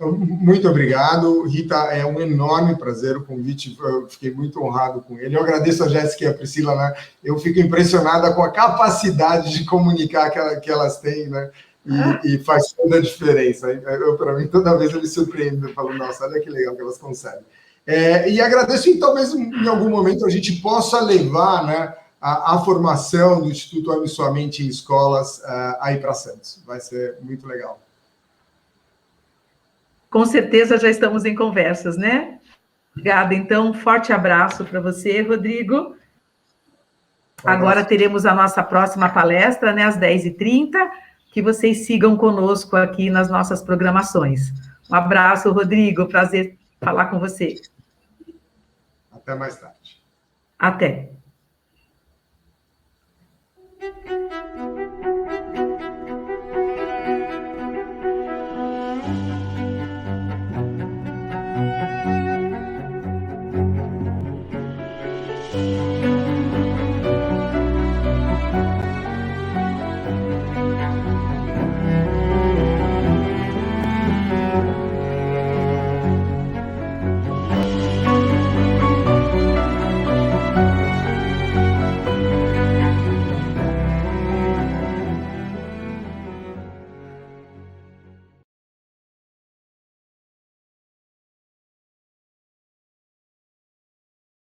Muito obrigado, Rita, é um enorme prazer o convite, eu fiquei muito honrado com ele. Eu agradeço a Jéssica e a Priscila, né? Eu fico impressionada com a capacidade de comunicar que elas têm, né? E faz toda a diferença. Para mim, toda vez eu me surpreendo, eu falo, nossa, olha que legal que elas conseguem. E agradeço, e talvez em algum momento a gente possa levar, né, a formação do Instituto Ame Sua Mente em escolas aí para Santos. Vai ser muito legal.
Com certeza já estamos em conversas, né? Obrigada. Então, um forte abraço para você, Rodrigo. Agora teremos a nossa próxima palestra, né, às 10h30, que vocês sigam conosco aqui nas nossas programações. Um abraço, Rodrigo. Prazer falar com você.
Até mais tarde.
Até.